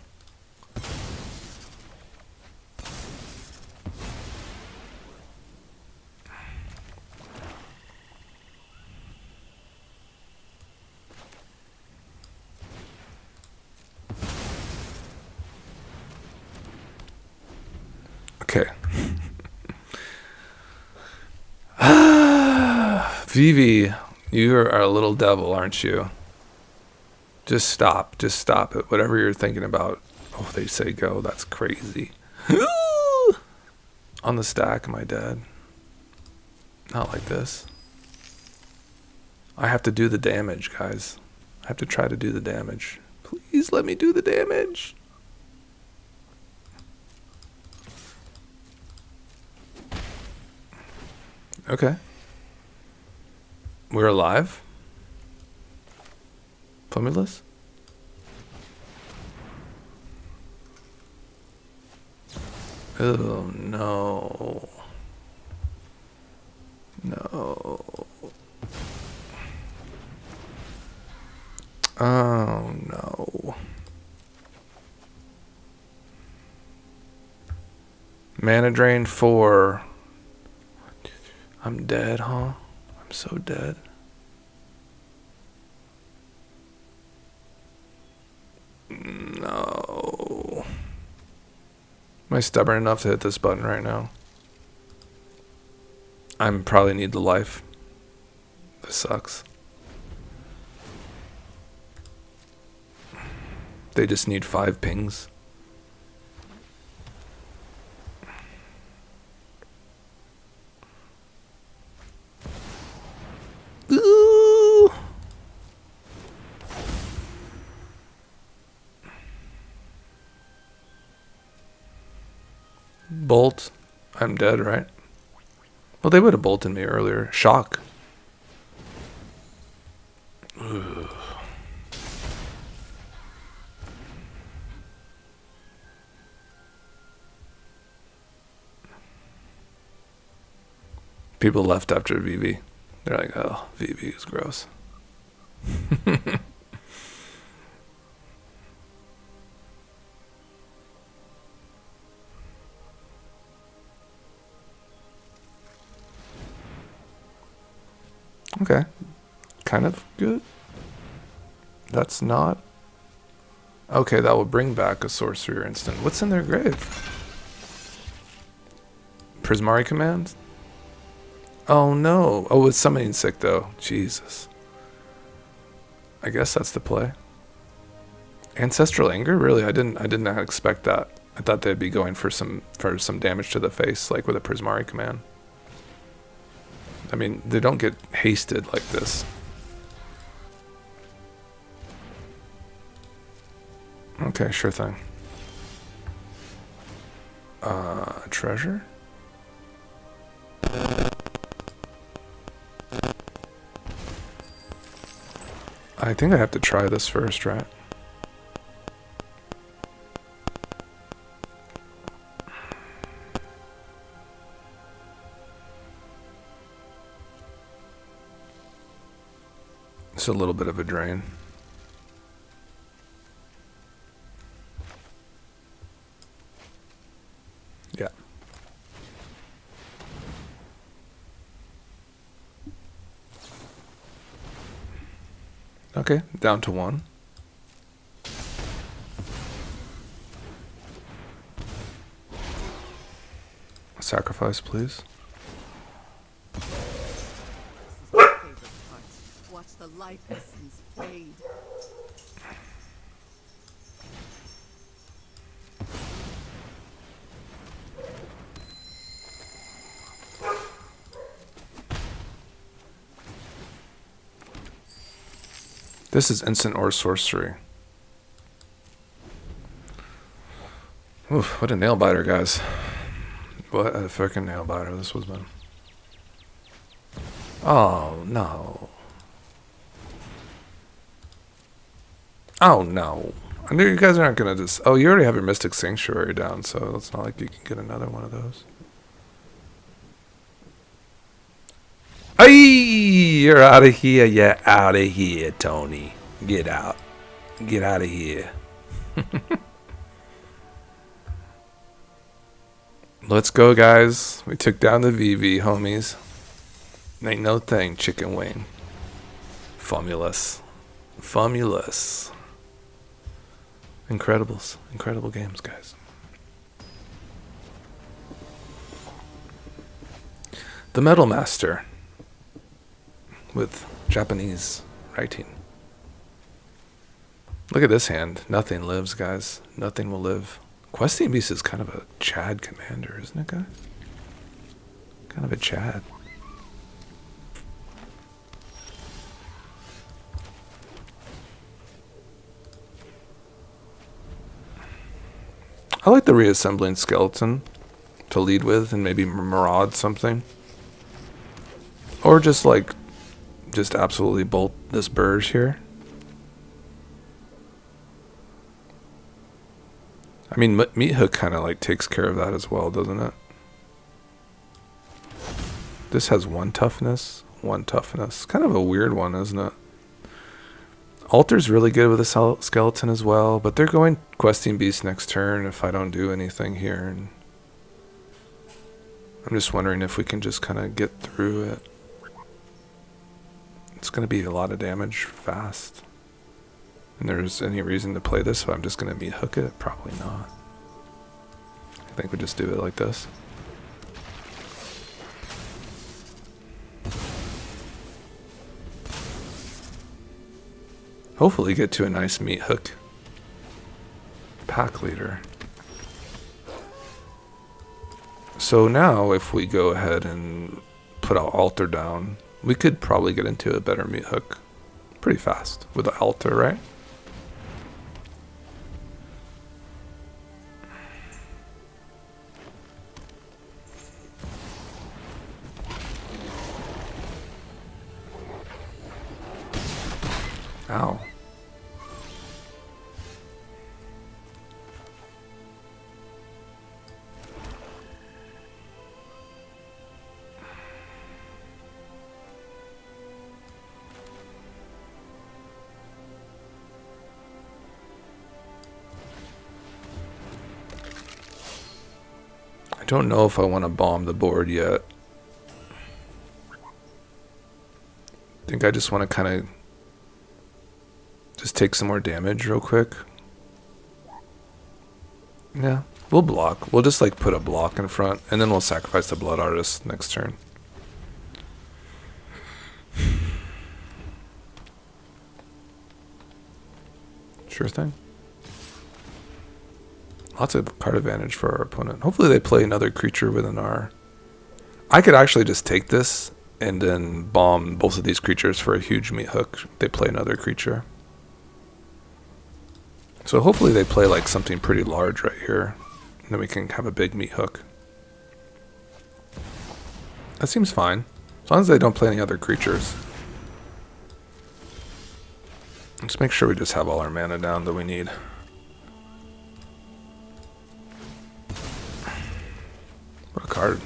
Okay. Vivi, you are a little devil, aren't you? Just stop it. Whatever you're thinking about. Oh, they say go. That's crazy. On the stack, am I dead? Not like this. I have to do the damage, guys. I have to try to do the damage. Please let me do the damage. Okay. We're alive. Fumulus? Oh no. No. Oh no. Mana drain 4. I'm dead, huh? I'm so dead. No. Am I stubborn enough to hit this button right now? I'm probably need the life. This sucks. They just need 5 pings. Ooh. Bolt. I'm dead, right? Well, they would have bolted me earlier. Shock. Ugh. People left after VV. They're like, oh, VV is gross. Okay. Kind of good. That's not. Okay, that will bring back a sorcerer instant. What's in their grave? Prismari command? Oh no. Oh, it's summoning sick though. Jesus. I guess that's the play. Ancestral anger? Really? I did not expect that. I thought they'd be going for some damage to the face, like with a Prismari command. I mean, they don't get hasted like this. Okay, sure thing. Treasure? I think I have to try this first, right? It's a little bit of a drain. Yeah. Okay, down to 1. Sacrifice, please. This is my favorite part. Watch the life essence fade. This is instant or sorcery. Oof, what a nail biter, guys. What a fucking nail biter this was, man. Oh, no. Oh, no. I knew you guys aren't going to just... Oh, you already have your Mystic Sanctuary down, so it's not like you can get another one of those. Ay, you're out of here. You're out of here, Tony. Get out. Get out of here. Let's go, guys. We took down the VV, homies. Ain't no thing, chicken wing. Fumulus. Fumulus. Incredibles. Incredible games, guys. The Metal Master. With Japanese writing. Look at this hand. Nothing lives, guys. Nothing will live. Questing Beast is kind of a Chad commander, isn't it, guys? Kind of a Chad. I like the reassembling skeleton to lead with and maybe maraud something. Or just like... just absolutely bolt this Burge here. I mean, Meat Hook kind of like takes care of that as well, doesn't it? This has 1 toughness, 1 toughness. Kind of a weird one, isn't it? Altar's really good with a skeleton as well, but they're going Questing Beast next turn if I don't do anything here. And I'm just wondering if we can just kind of get through it. It's going to be a lot of damage fast. And there's any reason to play this, so I'm just going to Meat Hook it? Probably not. I think we just do it like this. Hopefully get to a nice Meat Hook. Pack leader. So now if we go ahead and put our altar down, we could probably get into a better Meat Hook pretty fast with the altar, right? Ow. I don't know if I want to bomb the board yet. I think I just want to kind of just take some more damage real quick. Yeah, we'll block. We'll just like put a block in front, and then we'll sacrifice the Blood Artist next turn. Sure thing. Lots of card advantage for our opponent. Hopefully they play another creature within our... I could actually just take this and then bomb both of these creatures for a huge Meat Hook. They play another creature. So hopefully they play like something pretty large right here. And then we can have a big Meat Hook. That seems fine. As long as they don't play any other creatures. Let's make sure we just have all our mana down that we need. What a card.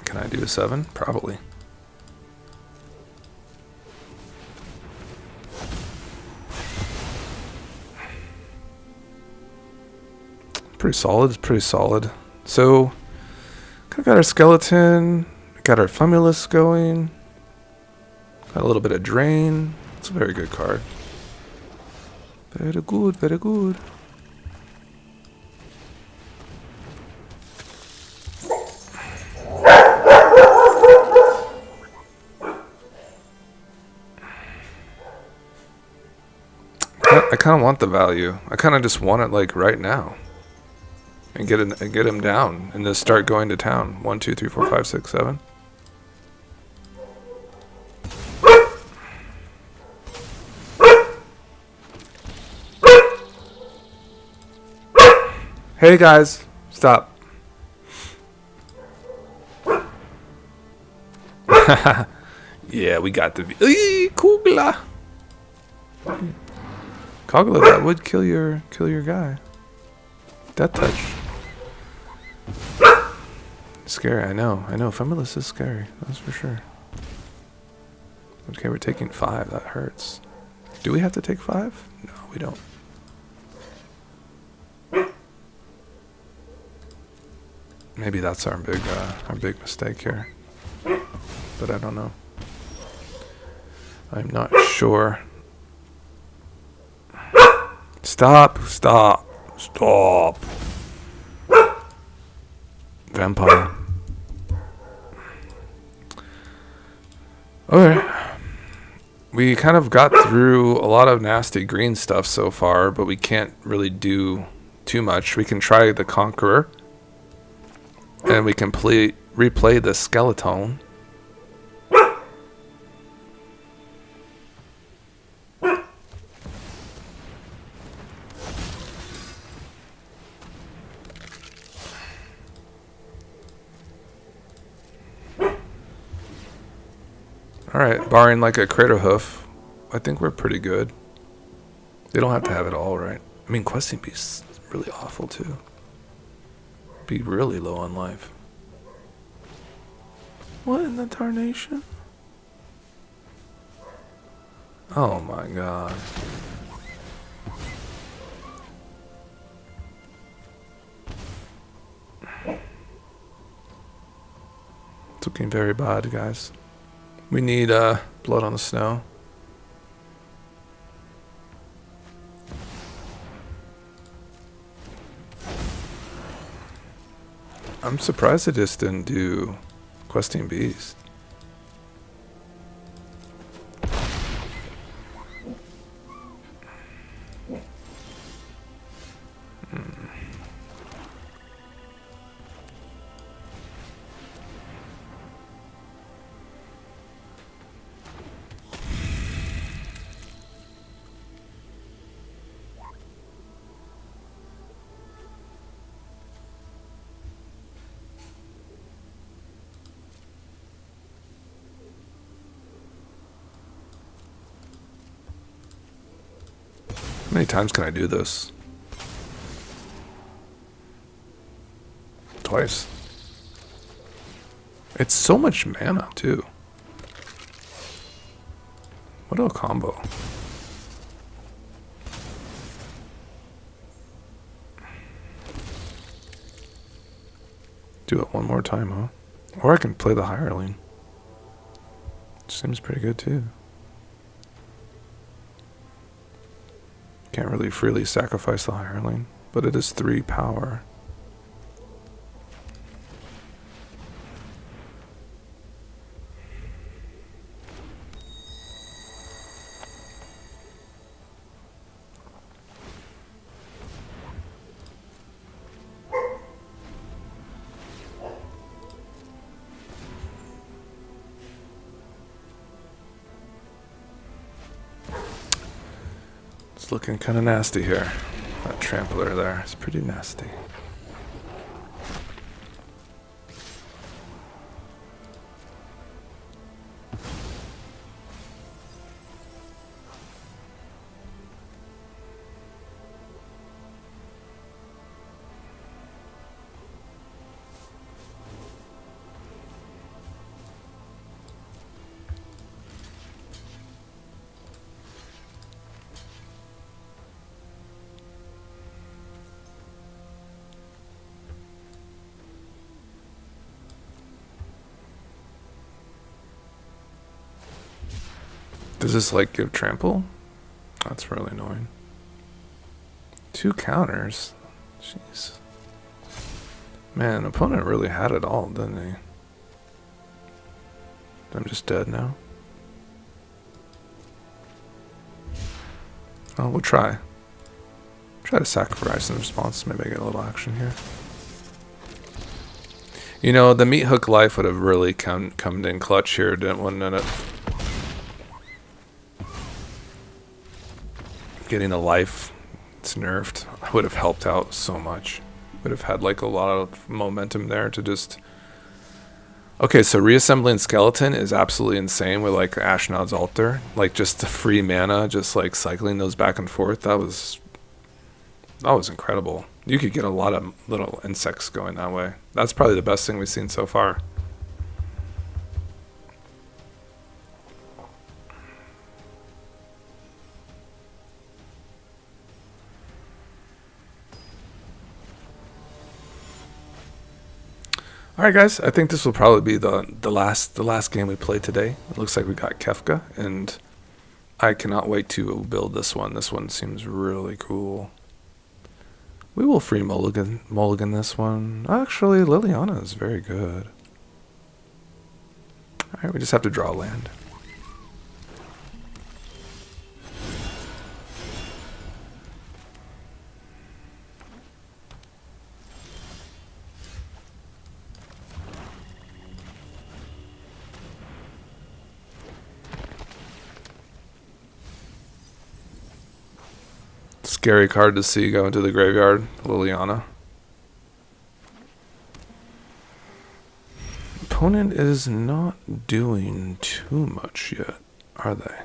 Can I do a 7? Probably. Pretty solid, it's pretty solid. So, got our skeleton, got our Fumulus going, got a little bit of drain. It's a very good card. Very good, very good. I kind of want the value. I kind of just want it like right now. And get him down and just start going to town. 1, 2, 3, 4, 5, 6, 7. Hey guys, stop. Yeah, we got the Kugla. Kogla, that would kill your guy. Death touch. Scary, I know. Fumulus is scary, that's for sure. Okay, we're taking 5. That hurts. Do we have to take 5? No, we don't. Maybe that's our big mistake here. But I don't know. I'm not sure. Stop. Vampire. Alright. We kind of got through a lot of nasty green stuff so far, but we can't really do too much. We can try the Conqueror. And we can replay the Skeleton. Alright, barring like a crater hoof, I think we're pretty good. They don't have to have it all, right? I mean, questing beasts is really awful too. Be really low on life. What in the tarnation? Oh my god. It's looking very bad, guys. We need blood on the snow. I'm surprised it just didn't do questing beast. How many times can I do this? Twice. It's so much mana, too. What a combo. Do it one more time, huh? Or I can play the hireling. Seems pretty good, too. Can't really freely sacrifice the hireling, but it is 3 power. It's looking kind of nasty here. That trampler there is pretty nasty. Does this like give trample? That's really annoying. 2 counters? Jeez. Man, opponent really had it all, didn't he? I'm just dead now. Oh, we'll try. Try to sacrifice in response. Maybe I get a little action here. You know, the meat hook life would have really come in clutch here, wouldn't it? Getting a life, it's nerfed, would have helped out so much. Would have had like a lot of momentum there to just... Okay, so reassembling skeleton is absolutely insane with like Ashnod's altar. Like just the free mana, just like cycling those back and forth. That was incredible. You could get a lot of little insects going that way. That's probably the best thing we've seen so far. Alright guys, I think this will probably be the last game we play today. It looks like we got Kefka, and I cannot wait to build this one. This one seems really cool. We will free mulligan this one. Actually, Liliana is very good. Alright, we just have to draw land. Scary card to see go into the graveyard, Liliana. opponent is not doing too much yet, are they?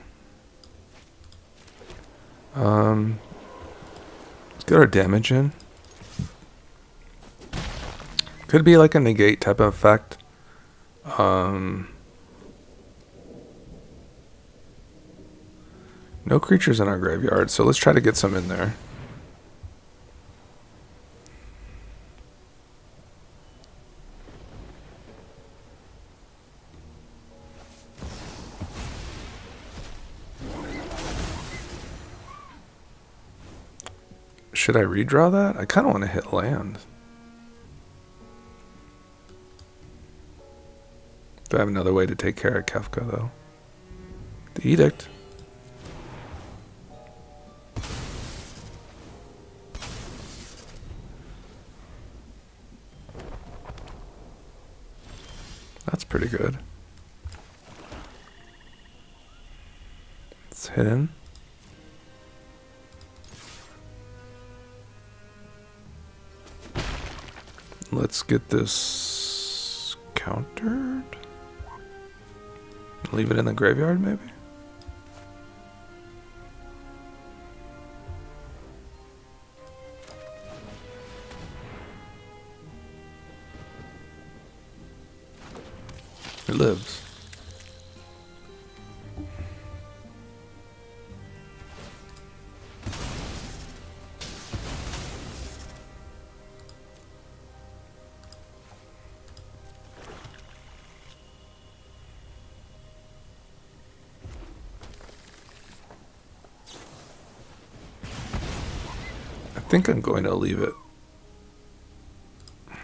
Let's get our damage in. Could be like a negate type of effect. No creatures in our graveyard, so let's try to get some in there. Should I redraw that? I kind of want to hit land. Do I have another way to take care of Kefka, though? The Edict. That's pretty good. It's hidden. Let's get this countered. Leave it in the graveyard, maybe? It lives. I think I'm going to leave it. I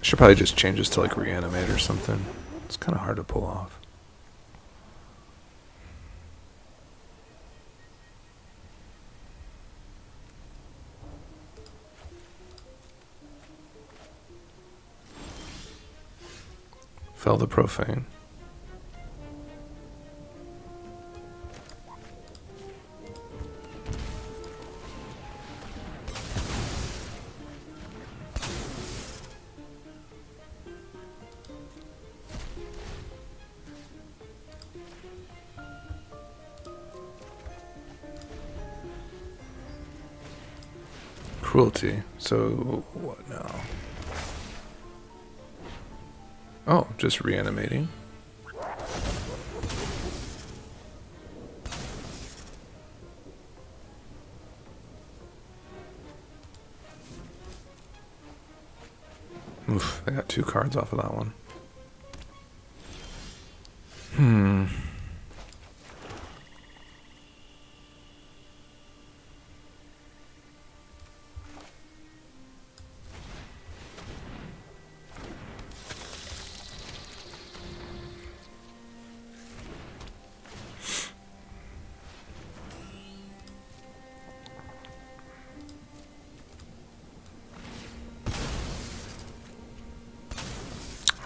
should probably just change this to like reanimate or something. It's kind of hard to pull off. Fell the Profane. Cruelty. So what now? Oh, just reanimating. Oof, I got 2 cards off of that one.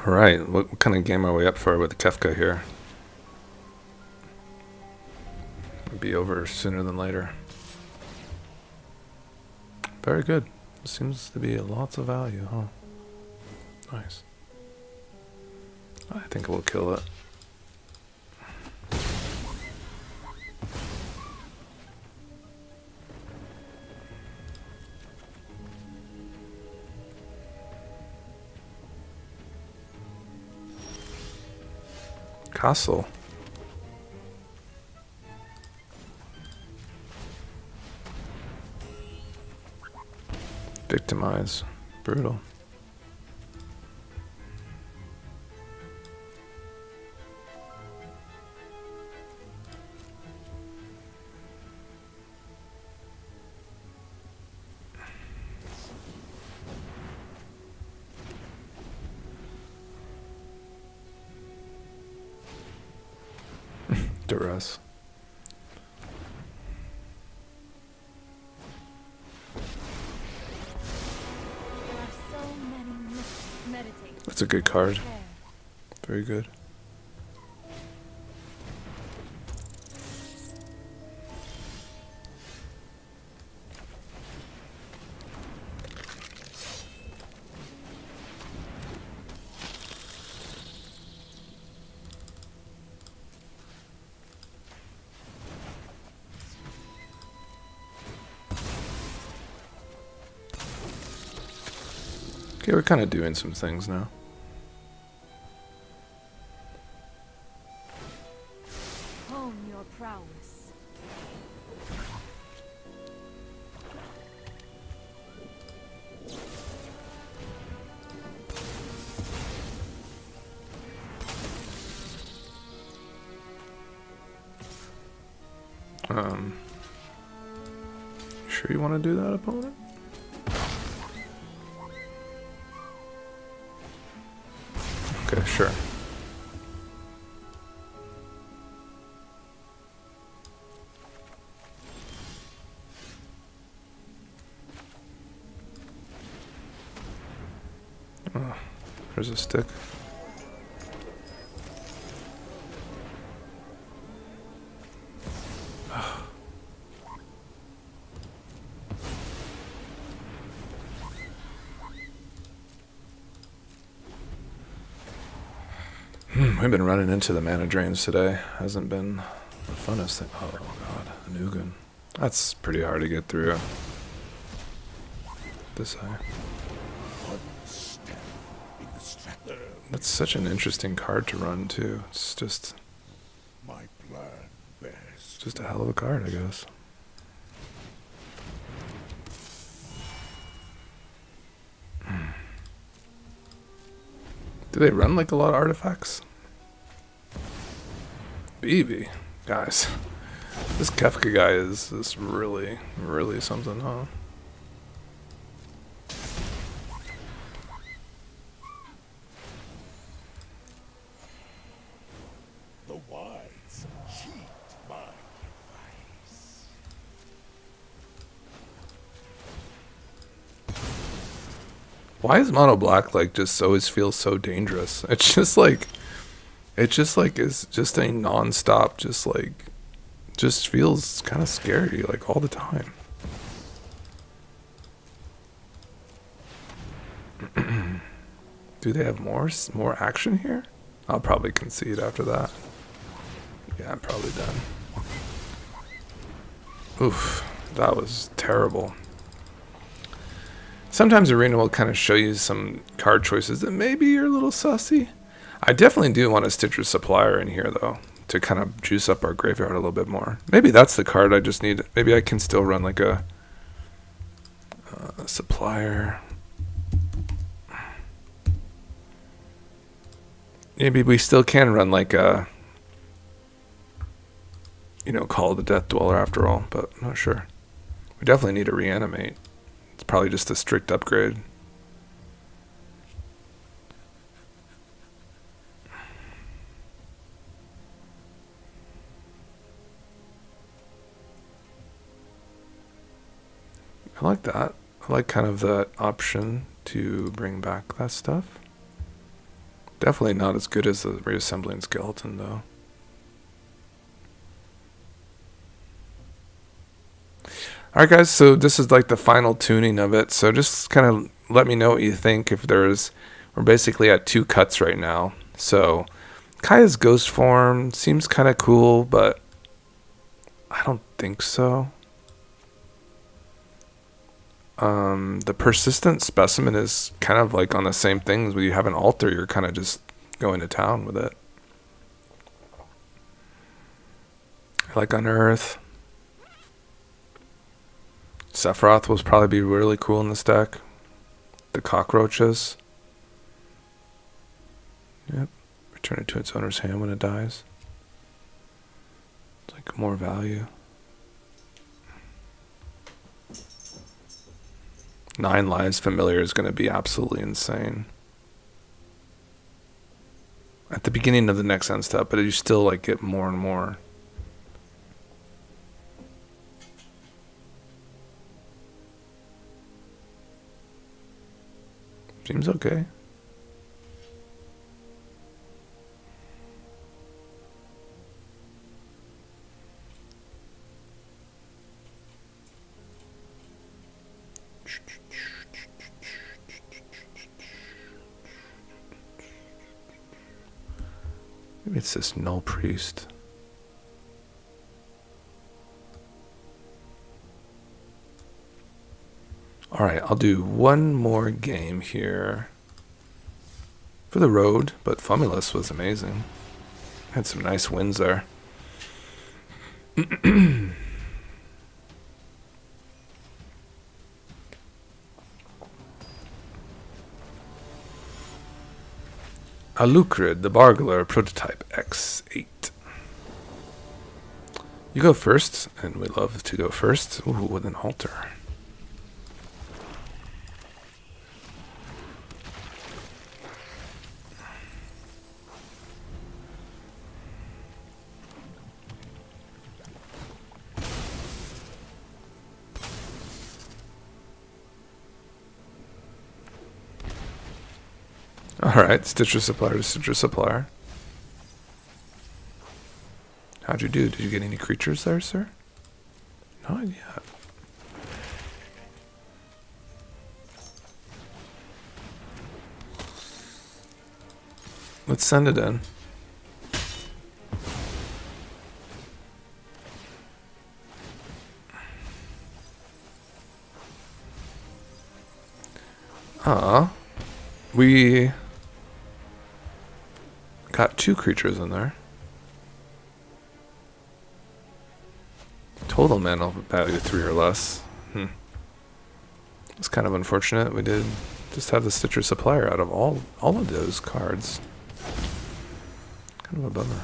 Alright, what kind of game are we up for with Kefka here? It'll be over sooner than later. Very good. Seems to be lots of value, huh? Nice. I think we'll kill it. Castle. Victimize. Brutal. Duress. That's a good card. Very good. Okay, we're kind of doing some things now. Hone your prowess. Sure you want to do that, opponent? Okay, sure. Oh, there's a stick. We've been running into the mana drains today. Hasn't been the funnest thing. Oh god, a Nugan. That's pretty hard to get through. This high. That's such an interesting card to run too. It's just My plan best. just a hell of a card, I guess. Do they run like a lot of artifacts? BB, guys, this Kefka guy is really, really something, huh? The wise heed my advice. Why is mono black like just always feels so dangerous? It's just like is just a non-stop, just feels kind of scary like all the time. Do they have more action here? I'll probably concede after that. Yeah, I'm probably done. Oof, that was terrible. Sometimes Arena will kind of show you some card choices that maybe you're a little sussy. I definitely do want a Stitcher Supplier in here, though, to kind of juice up our graveyard a little bit more. Maybe that's the card I just need. Maybe I can still run like a Supplier. Maybe we still can run like a, Call of the Death Dweller after all, but I'm not sure. We definitely need to reanimate. It's probably just a strict upgrade. I like that. I like kind of that option to bring back that stuff. Definitely not as good as the reassembling skeleton, though. Alright guys, so this is like the final tuning of it, so just kind of let me know what you think. We're basically at 2 cuts right now. So Kaya's ghost form seems kind of cool, but I don't think so. The persistent specimen is kind of like on the same things. When you have an altar, you're kind of just going to town with it. I like Unearth. Sephiroth will probably be really cool in this deck. The cockroaches. Yep. Return it to its owner's hand when it dies. It's like more value. 9 Lives Familiar is going to be absolutely insane. At the beginning of the next end step, but you still like get more and more. Seems okay. Maybe it's this Null Priest. Alright, I'll do one more game here for the road, but Fumulus was amazing. Had some nice wins there. Alucrid, the Bargler, prototype X8. You go first, and we love to go first. Ooh, with an altar. Alright, Stitcher Supplier to Stitcher Supplier. How'd you do? Did you get any creatures there, sir? Not yet. Let's send it in. We got 2 creatures in there. Total mana value 3 or less. It's kind of unfortunate. We did just have the Stitcher Supplier out of all of those cards. Kind of a bummer.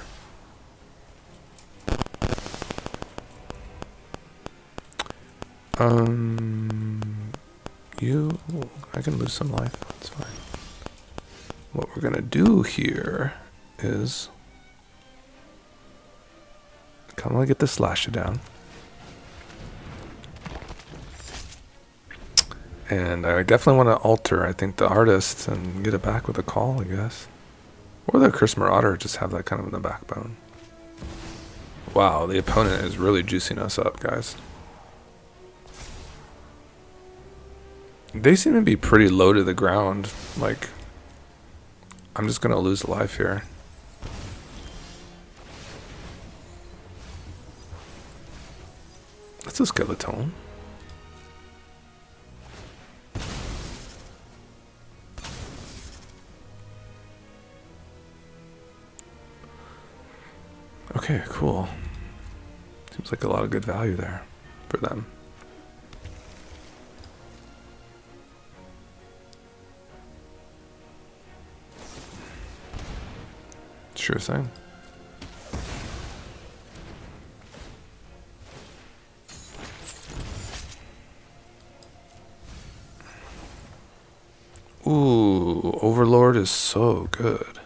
I can lose some life. That's fine. What we're gonna do here is kind of get the slasher down. And I definitely want to alter, I think, the artist and get it back with a call, I guess. Or the Curse Marauder, just have that kind of in the backbone. Wow, the opponent is really juicing us up, guys. They seem to be pretty low to the ground. Like, I'm just going to lose life here. That's a skeleton. Okay, cool. Seems like a lot of good value there for them. Sure thing. Ooh, Overlord is so good.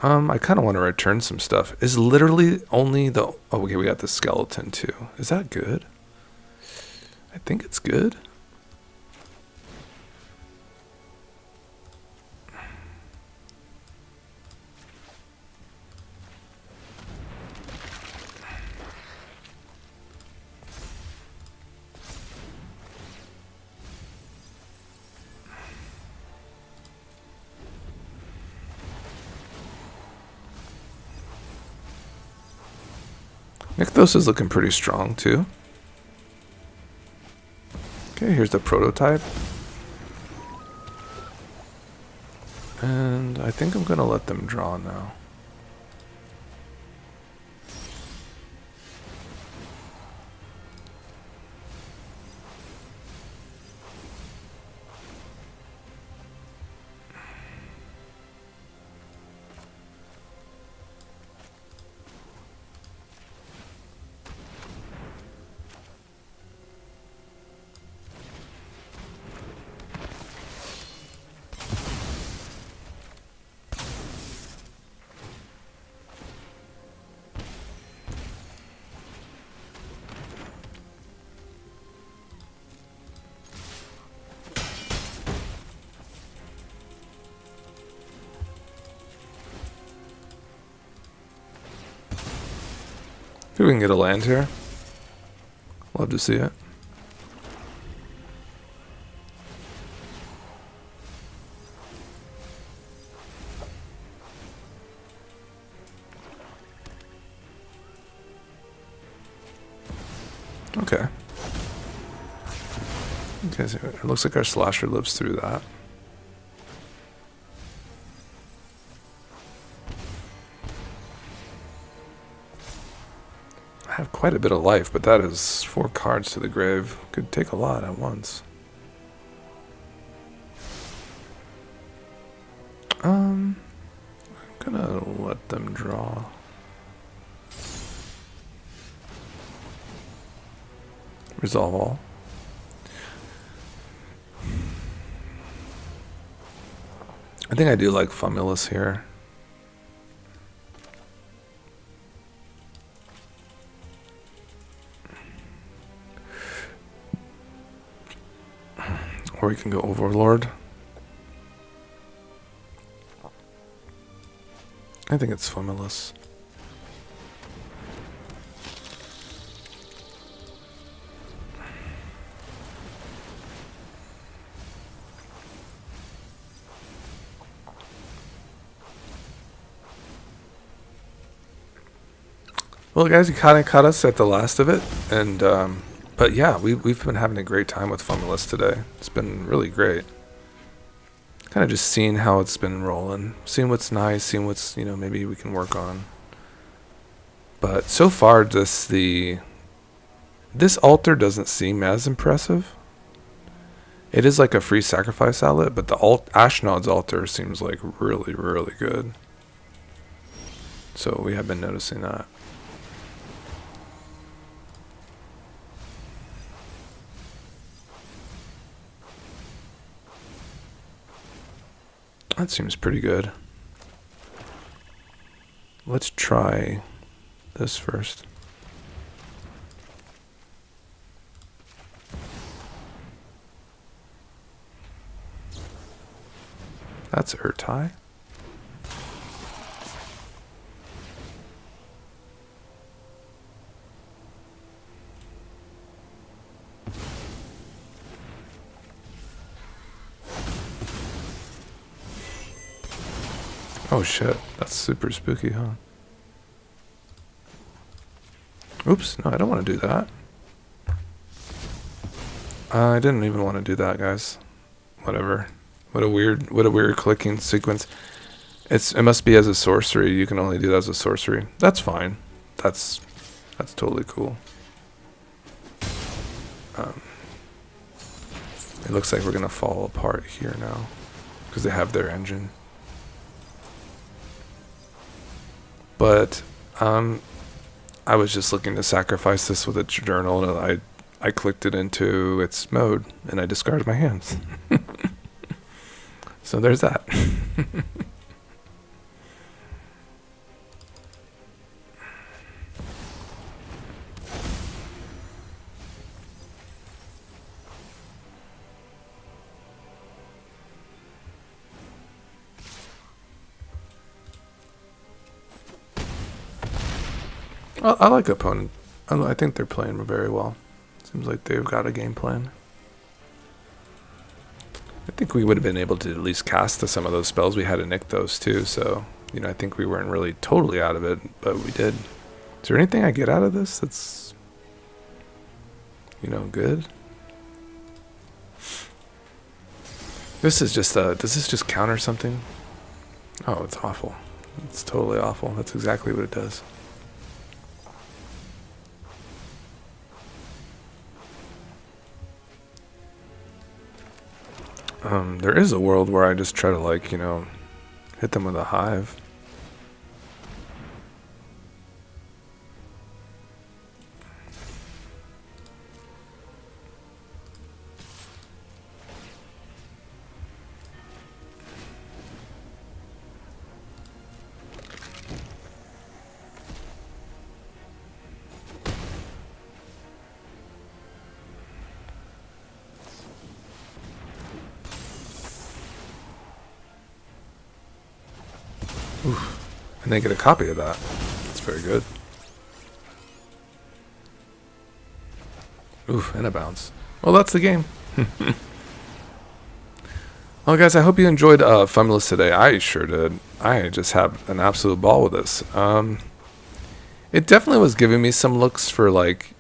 I kind of want to return some stuff. Is literally only the... Oh, okay, we got the skeleton too. Is that good? I think it's good. Nykthos is looking pretty strong too. Okay, here's the prototype. And I think I'm gonna let them draw now. Maybe we can get a land here. Love to see it. Okay. Okay, so it looks like our slasher lives through that. I have quite a bit of life, but that is 4 cards to the grave. Could take a lot at once. I'm gonna let them draw. Resolve all. I think I do like Fumulus here. Or we can go Overlord. I think it's Fumulus. Well, guys, you kind of caught us at the last of it, and but yeah, we've been having a great time with Fumulus today. It's been really great. Kind of just seeing how it's been rolling, seeing what's nice, seeing what's, you know, maybe we can work on. But so far, this altar doesn't seem as impressive. It is like a free sacrifice outlet, but the Ashnod's altar seems like really, really good. So we have been noticing that. That seems pretty good. Let's try this first. That's Urtai. Oh shit, that's super spooky, huh? Oops, no, I don't want to do that. I didn't even want to do that, guys. Whatever. What a weird clicking sequence. It must be as a sorcery. You can only do that as a sorcery. That's fine. That's totally cool. It looks like we're gonna fall apart here now because they have their engine. But I was just looking to sacrifice this with a journal, and I clicked it into its mode, and I discarded my hands. So there's that. I like opponent. I think they're playing very well. Seems like they've got a game plan. I think we would have been able to at least cast some of those spells. We had to nick those too, so you know I think we weren't really totally out of it, but we did. Is there anything I get out of this that's, you know, good? This is just does this just counter something? Oh, it's awful. It's totally awful. That's exactly what it does. There is a world where I just try to, like, you know, hit them with a hive. Oof. And they get a copy of that. That's very good. Oof, and a bounce. Well, that's the game. Well, guys, I hope you enjoyed Fumulus today. I sure did. I just had an absolute ball with this. It definitely was giving me some looks for, like,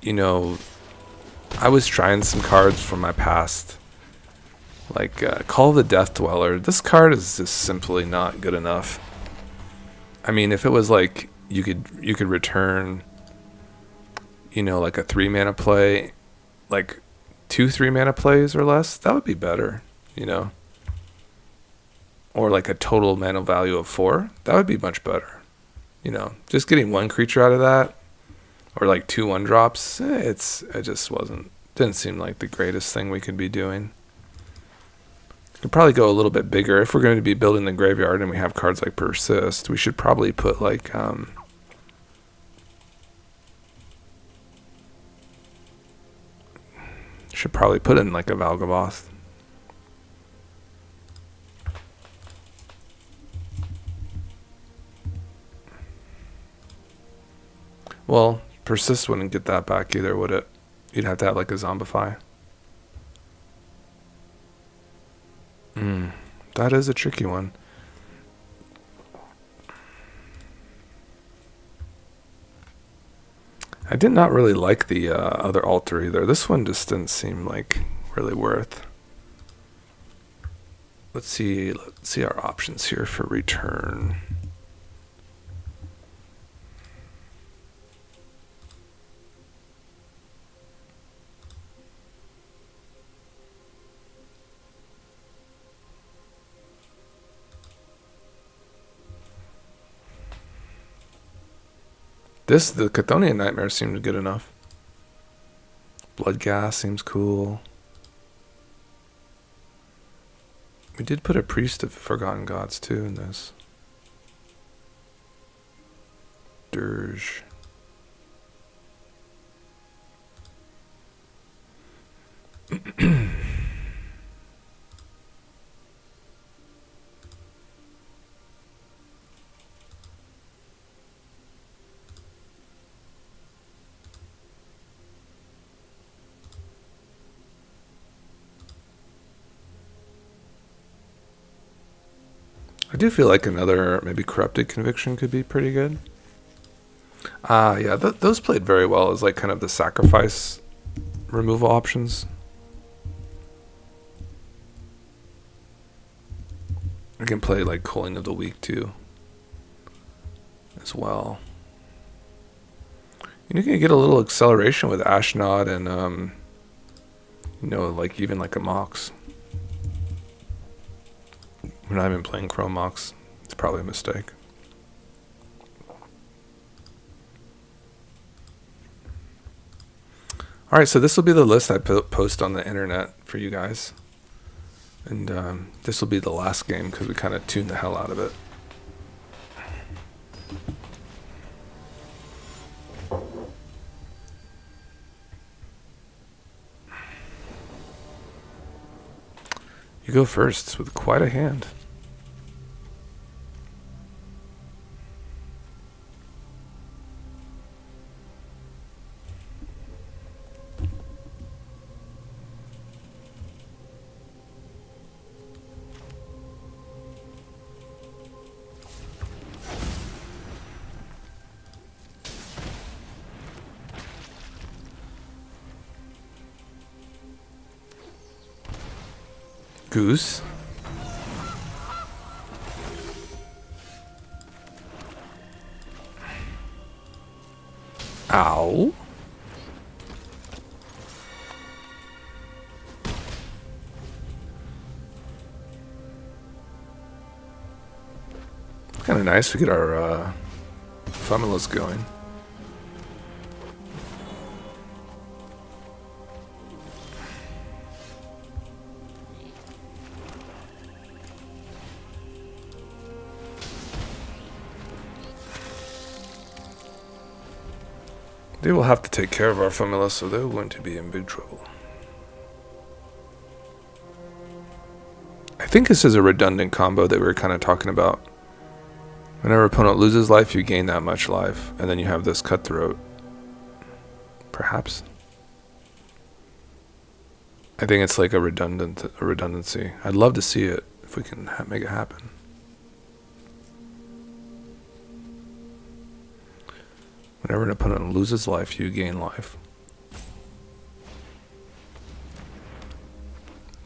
you know, I was trying some cards from my past, like Call of the Death Dweller. This card is just simply not good enough. I mean, if it was like you could return, you know, like a 3-mana play, like 2 3-mana plays or less, that would be better, you know. Or like a total mana value of 4, that would be much better. You know, just getting 1 creature out of that, or like 2 1-drops, it just didn't seem like the greatest thing we could be doing. Could probably go a little bit bigger if we're going to be building the graveyard and we have cards like Persist. We should probably put like should probably put in like a Valgaboth. Well, Persist wouldn't get that back either, would it? You'd have to have like a Zombify. That is a tricky one. I did not really like the other altar either. This one just didn't seem like really worth. Let's see our options here for return. The Chthonian Nightmare seemed good enough. Bloodghast seems cool. We did put a Priest of Forgotten Gods too in this. Dirge. I do feel like another maybe Corrupted Conviction could be pretty good. Yeah, those played very well as like kind of the sacrifice removal options. I can play like Culling of the Weak too, as well. You can get a little acceleration with Ashnod and you know, like even like a Mox. We're not even playing Chrome Mox. It's probably a mistake. Alright, so this will be the list I post on the internet for you guys. And this will be the last game because we kind of tuned the hell out of it. You go first with quite a hand. Goose. Ow. Kind of nice. We get our Fumulus going. They will have to take care of our Fumulus, so they're going to be in big trouble. I think this is a redundant combo that we were kind of talking about. Whenever opponent loses life, you gain that much life, and then you have this Cutthroat. Perhaps. I think it's like a redundancy. I'd love to see it if we can make it happen. Whenever an opponent loses life, you gain life.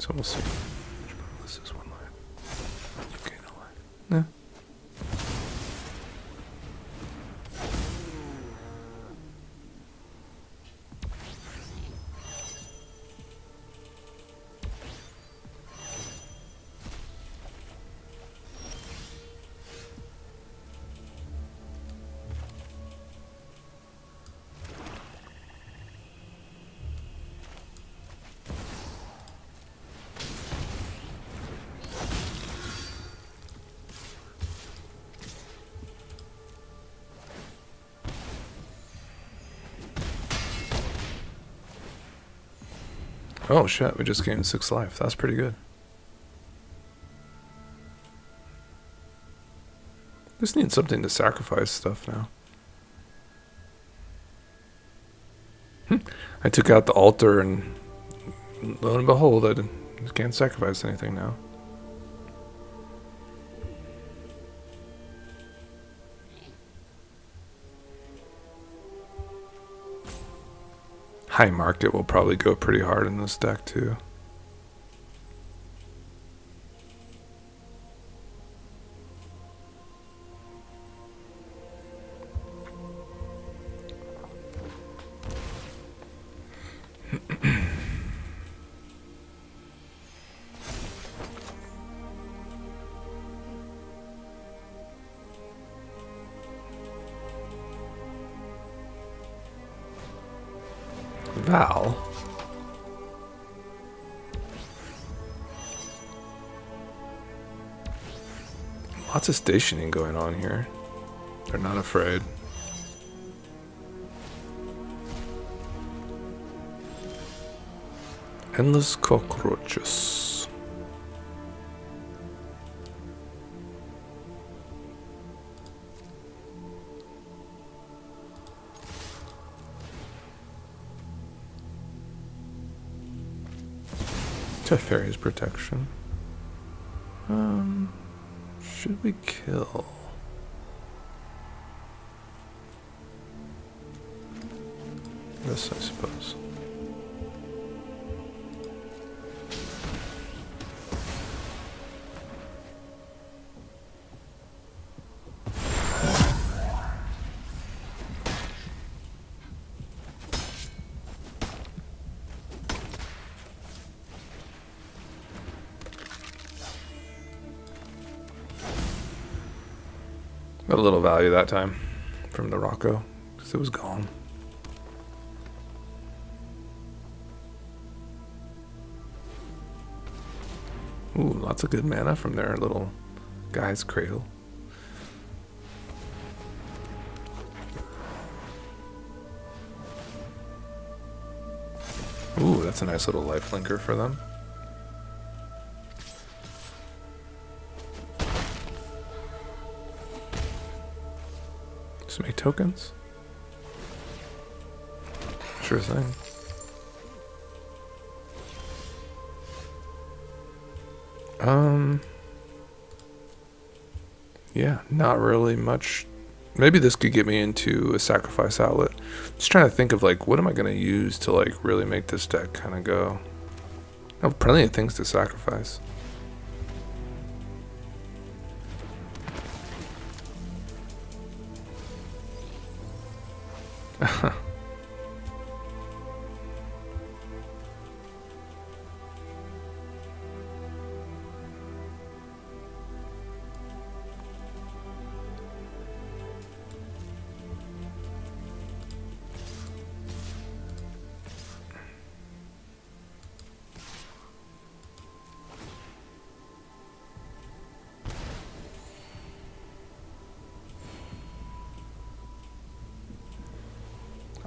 So we'll see. This is 1 line. Okay, no line. Yeah. Oh shit, we just gained 6 life. That's pretty good. Just need something to sacrifice stuff now. I took out the altar and lo and behold, I can't sacrifice anything now. High market will probably go pretty hard in this deck too. Val. Lots of stationing going on here. They're not afraid. Endless cockroaches. Teferi's protection. Should we kill? This, I suppose. Got a little value that time from the Rocco because it was gone. Ooh, lots of good mana from their little guy's cradle. Ooh, that's a nice little life linker for them. Just make tokens. Sure thing. Yeah, not really much. Maybe this could get me into a sacrifice outlet. Just trying to think of like, what am I going to use to like really make this deck kind of go? I have plenty of things to sacrifice.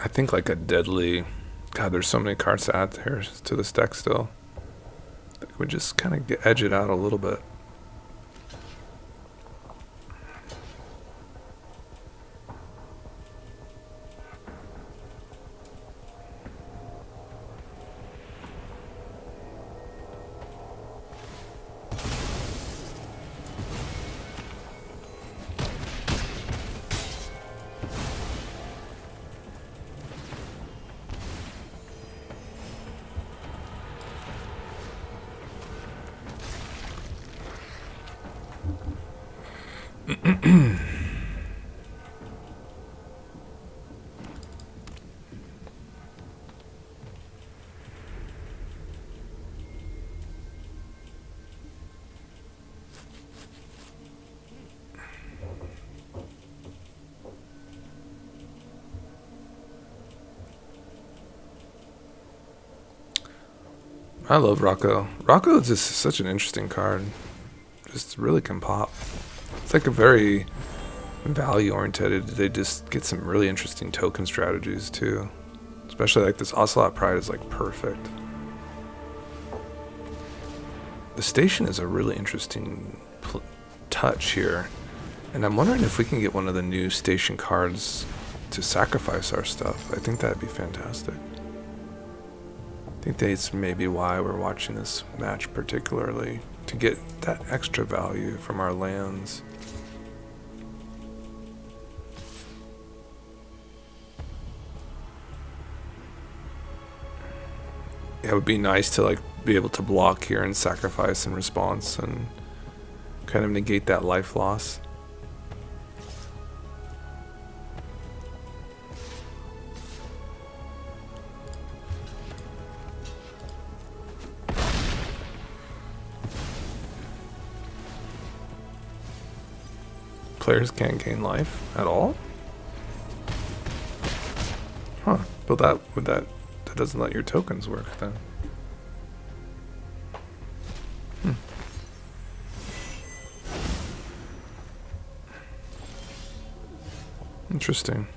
I think like a deadly. God, there's so many cards to add here to this deck still. I think we just kind of edge it out a little bit. I love Rocco. Rocco is just such an interesting card. Just really can pop. It's like a very value oriented. They just get some really interesting token strategies too. Especially like this Ocelot Pride is like perfect. The station is a really interesting touch here. And I'm wondering if we can get one of the new station cards to sacrifice our stuff. I think that'd be fantastic. I think that's maybe why we're watching this match particularly, to get that extra value from our lands. It would be nice to like be able to block here and sacrifice in response and kind of negate that life loss. Players can't gain life at all? Huh. But that doesn't let your tokens work then. Interesting.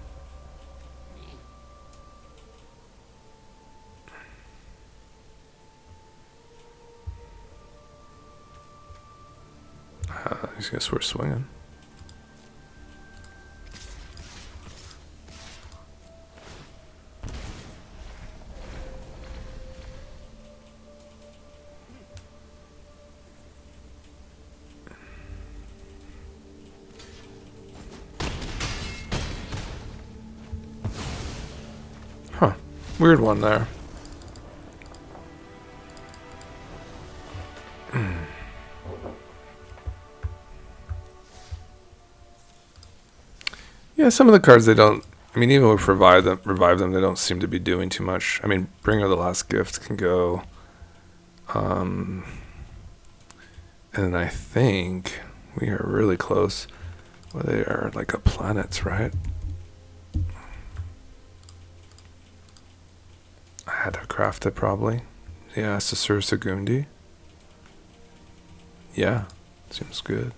I guess we're swinging. Huh. Weird one there. Yeah, some of the cards they don't. I mean, even with revive them, they don't seem to be doing too much. I mean, Bringer of the Last Gift can go. And I think we are really close. Well, they are like a planets, right? I had to craft it probably. Yeah, Sasur Segundi. Yeah, seems good.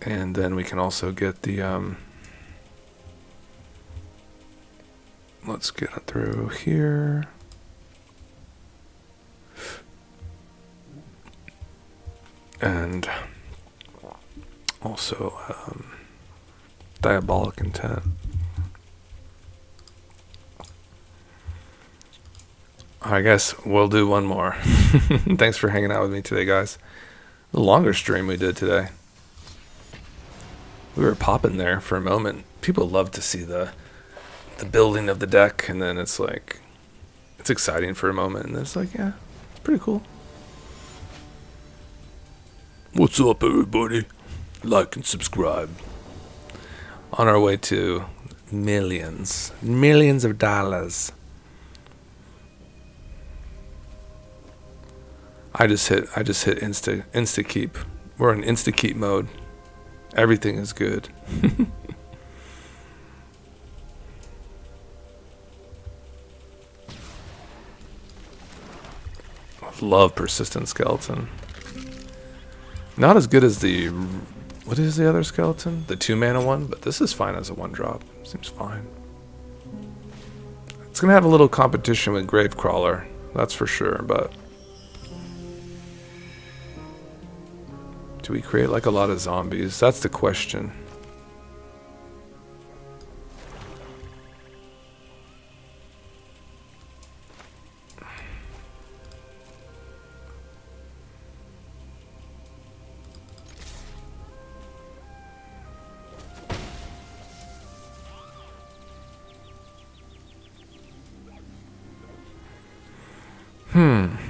And then we can also get the let's get it through here. And also Diabolic Intent. I guess we'll do one more. Thanks for hanging out with me today, guys. The longer stream we did today. We were popping there for a moment. People love to see the building of the deck, and then it's like, it's exciting for a moment, and it's like, yeah, it's pretty cool. What's up, everybody? Like and subscribe. On our way to millions of dollars. I just hit insta keep. We're in insta keep mode. Everything is good. Love Persistent Skeleton. Not as good as the, what is the other skeleton? The 2-mana one, but this is fine as a 1-drop. Seems fine. It's gonna have a little competition with Gravecrawler, that's for sure, but do we create like a lot of zombies? That's the question.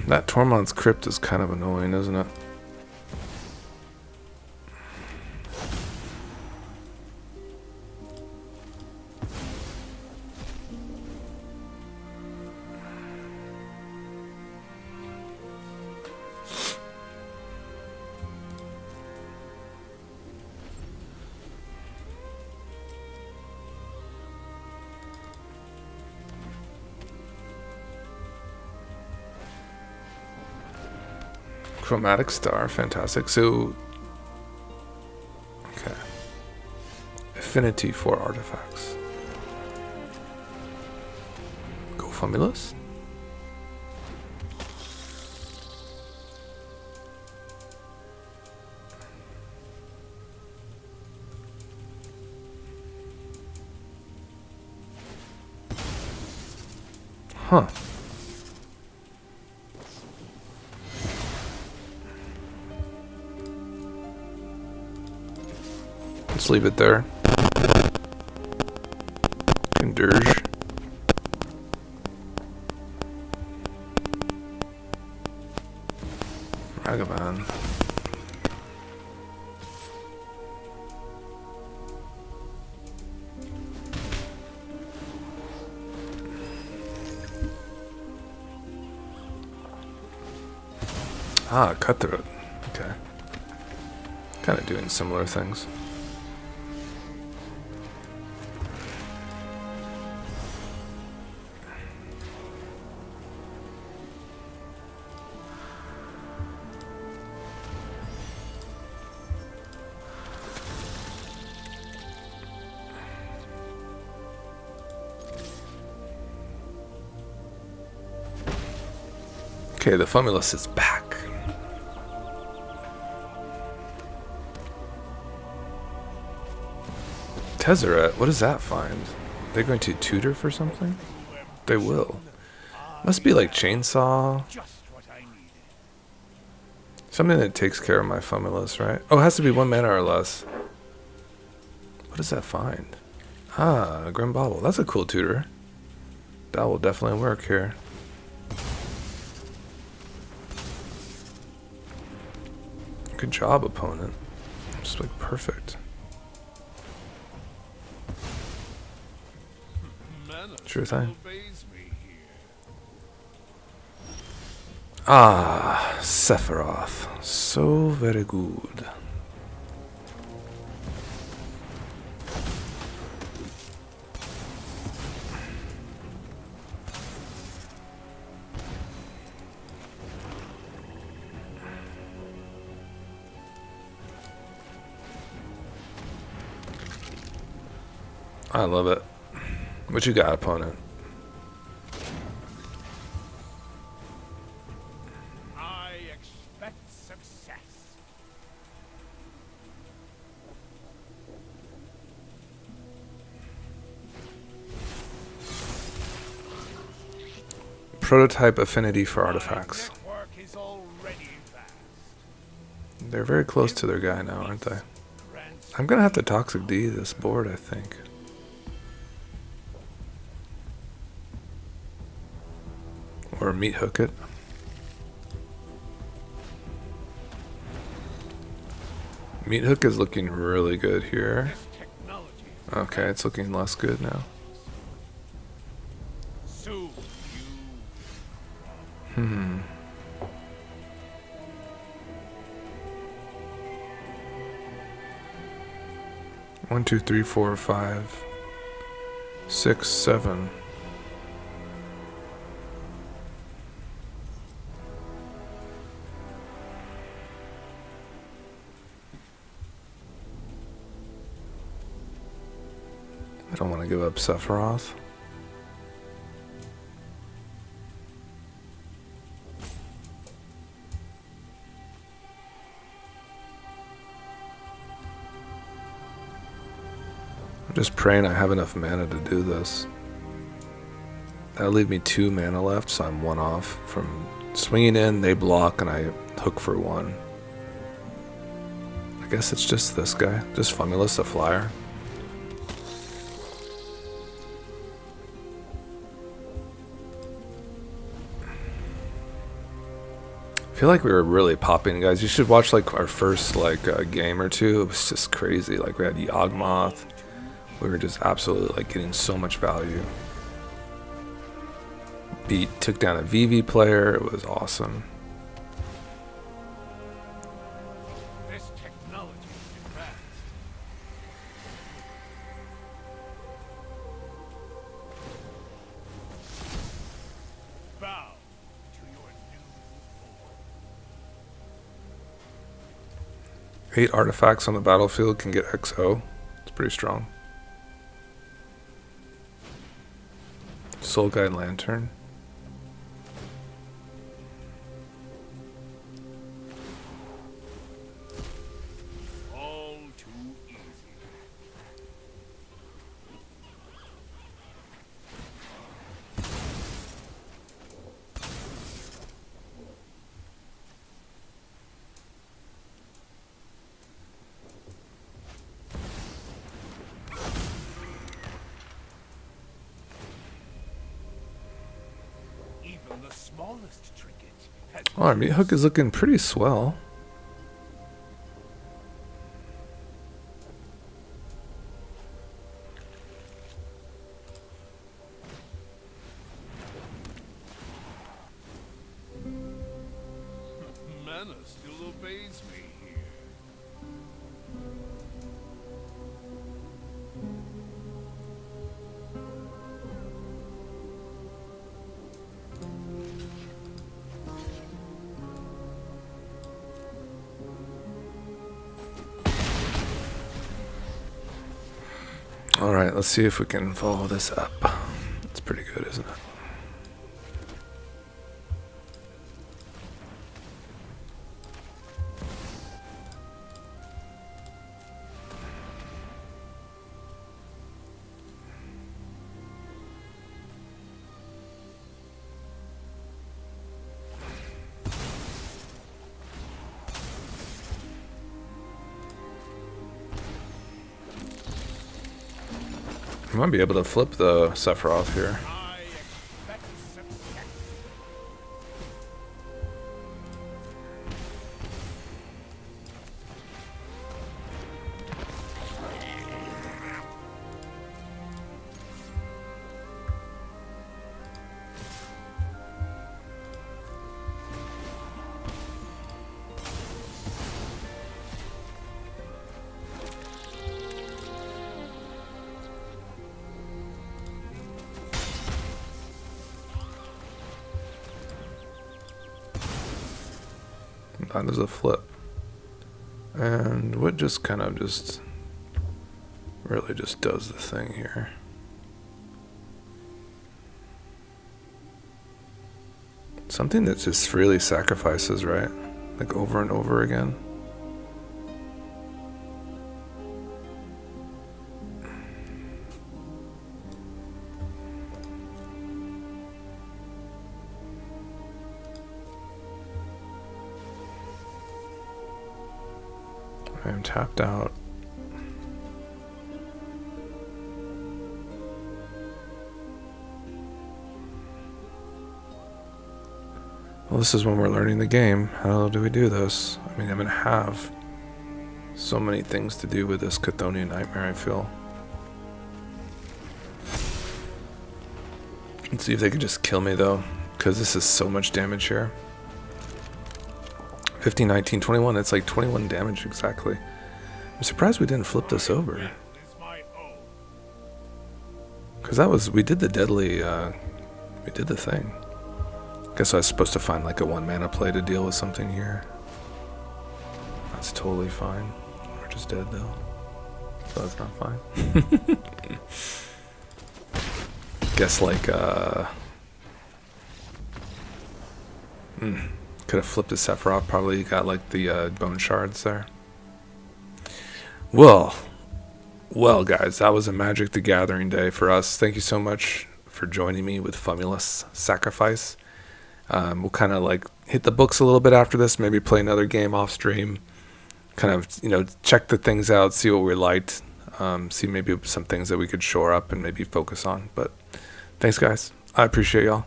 That Tormod's Crypt is kind of annoying, isn't it? Chromatic Star, fantastic. So, okay. Affinity for artifacts. Go Fumulus. Huh. Let's leave it there. Condirge. Ragavan. Ah, Cutthroat. Okay. Kind of doing similar things. Okay, the Fumulus is back. Tezzeret, what does that find? They're going to tutor for something? They will. Must be like Chainsaw. Just what I needed. Something that takes care of my Fumulus, right? Oh, it has to be 1 mana or less. What does that find? Ah, a Grim Bauble. That's a cool tutor. That will definitely work here. Good job, opponent. Just like perfect. Sure thing. Ah, Sephiroth. So very good. I love it. What you got, opponent? I expect success. Prototype affinity for artifacts. Network is already vast. They're very close to their guy now, aren't they? Grants I'm gonna have to Toxic D this board, I think. Or meat hook it. Meat hook is looking really good here. technology. Okay, it's looking less good now. Soon you Hmm. One, two, three, four, 5, 6, 7. I don't want to give up Sephiroth. I'm just praying I have enough mana to do this. That'll leave me 2 mana left, so I'm 1 off from swinging in, they block, and I hook for 1. I guess it's just this guy. Just Fumulus, a flyer. I feel like we were really popping, guys. You should watch like our first game or two. It was just crazy. Like we had Yawgmoth. We were just absolutely like getting so much value. Took down a VV player. It was awesome. this technology is advanced. Bow to your new form. 8 artifacts on the battlefield can get XO. It's pretty strong. Soul Guide Lantern. All too easy. Even the smallest trinket has Oh, our meat hook is looking pretty swell. mana still obeys me here. Alright, let's see if we can follow this up. It's pretty good, isn't it? I might be able to flip the Sephiroth here. I expect success. There's a flip. And what just kind of just really just does the thing here. Something that just freely sacrifices, right? Like over and over again. I am tapped out. Well, this is when we're learning the game. How do we do this? I mean, I'm gonna have so many things to do with this Chthonian nightmare, I feel. Let's see if they can just kill me though, because this is so much damage here. 15, 19, 21, it's like 21 damage exactly. I'm surprised we didn't flip this over. Is my own. Because that was, we did the deadly, we did the thing. Guess I was supposed to find like a 1 mana play to deal with something here. That's totally fine. We're just dead though. So that's not fine. Guess like, could have flipped a Sephiroth, probably got like the bone shards there. Well, guys, that was a Magic the Gathering day for us. Thank you so much for joining me with Fumulus Sacrifice. We'll kind of like hit the books a little bit after this, maybe play another game off stream, kind of, you know, check the things out, see what we liked, see maybe some things that we could shore up and maybe focus on. But thanks, guys. I appreciate y'all.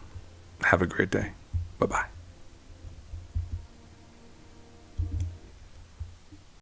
Have a great day. Bye-bye.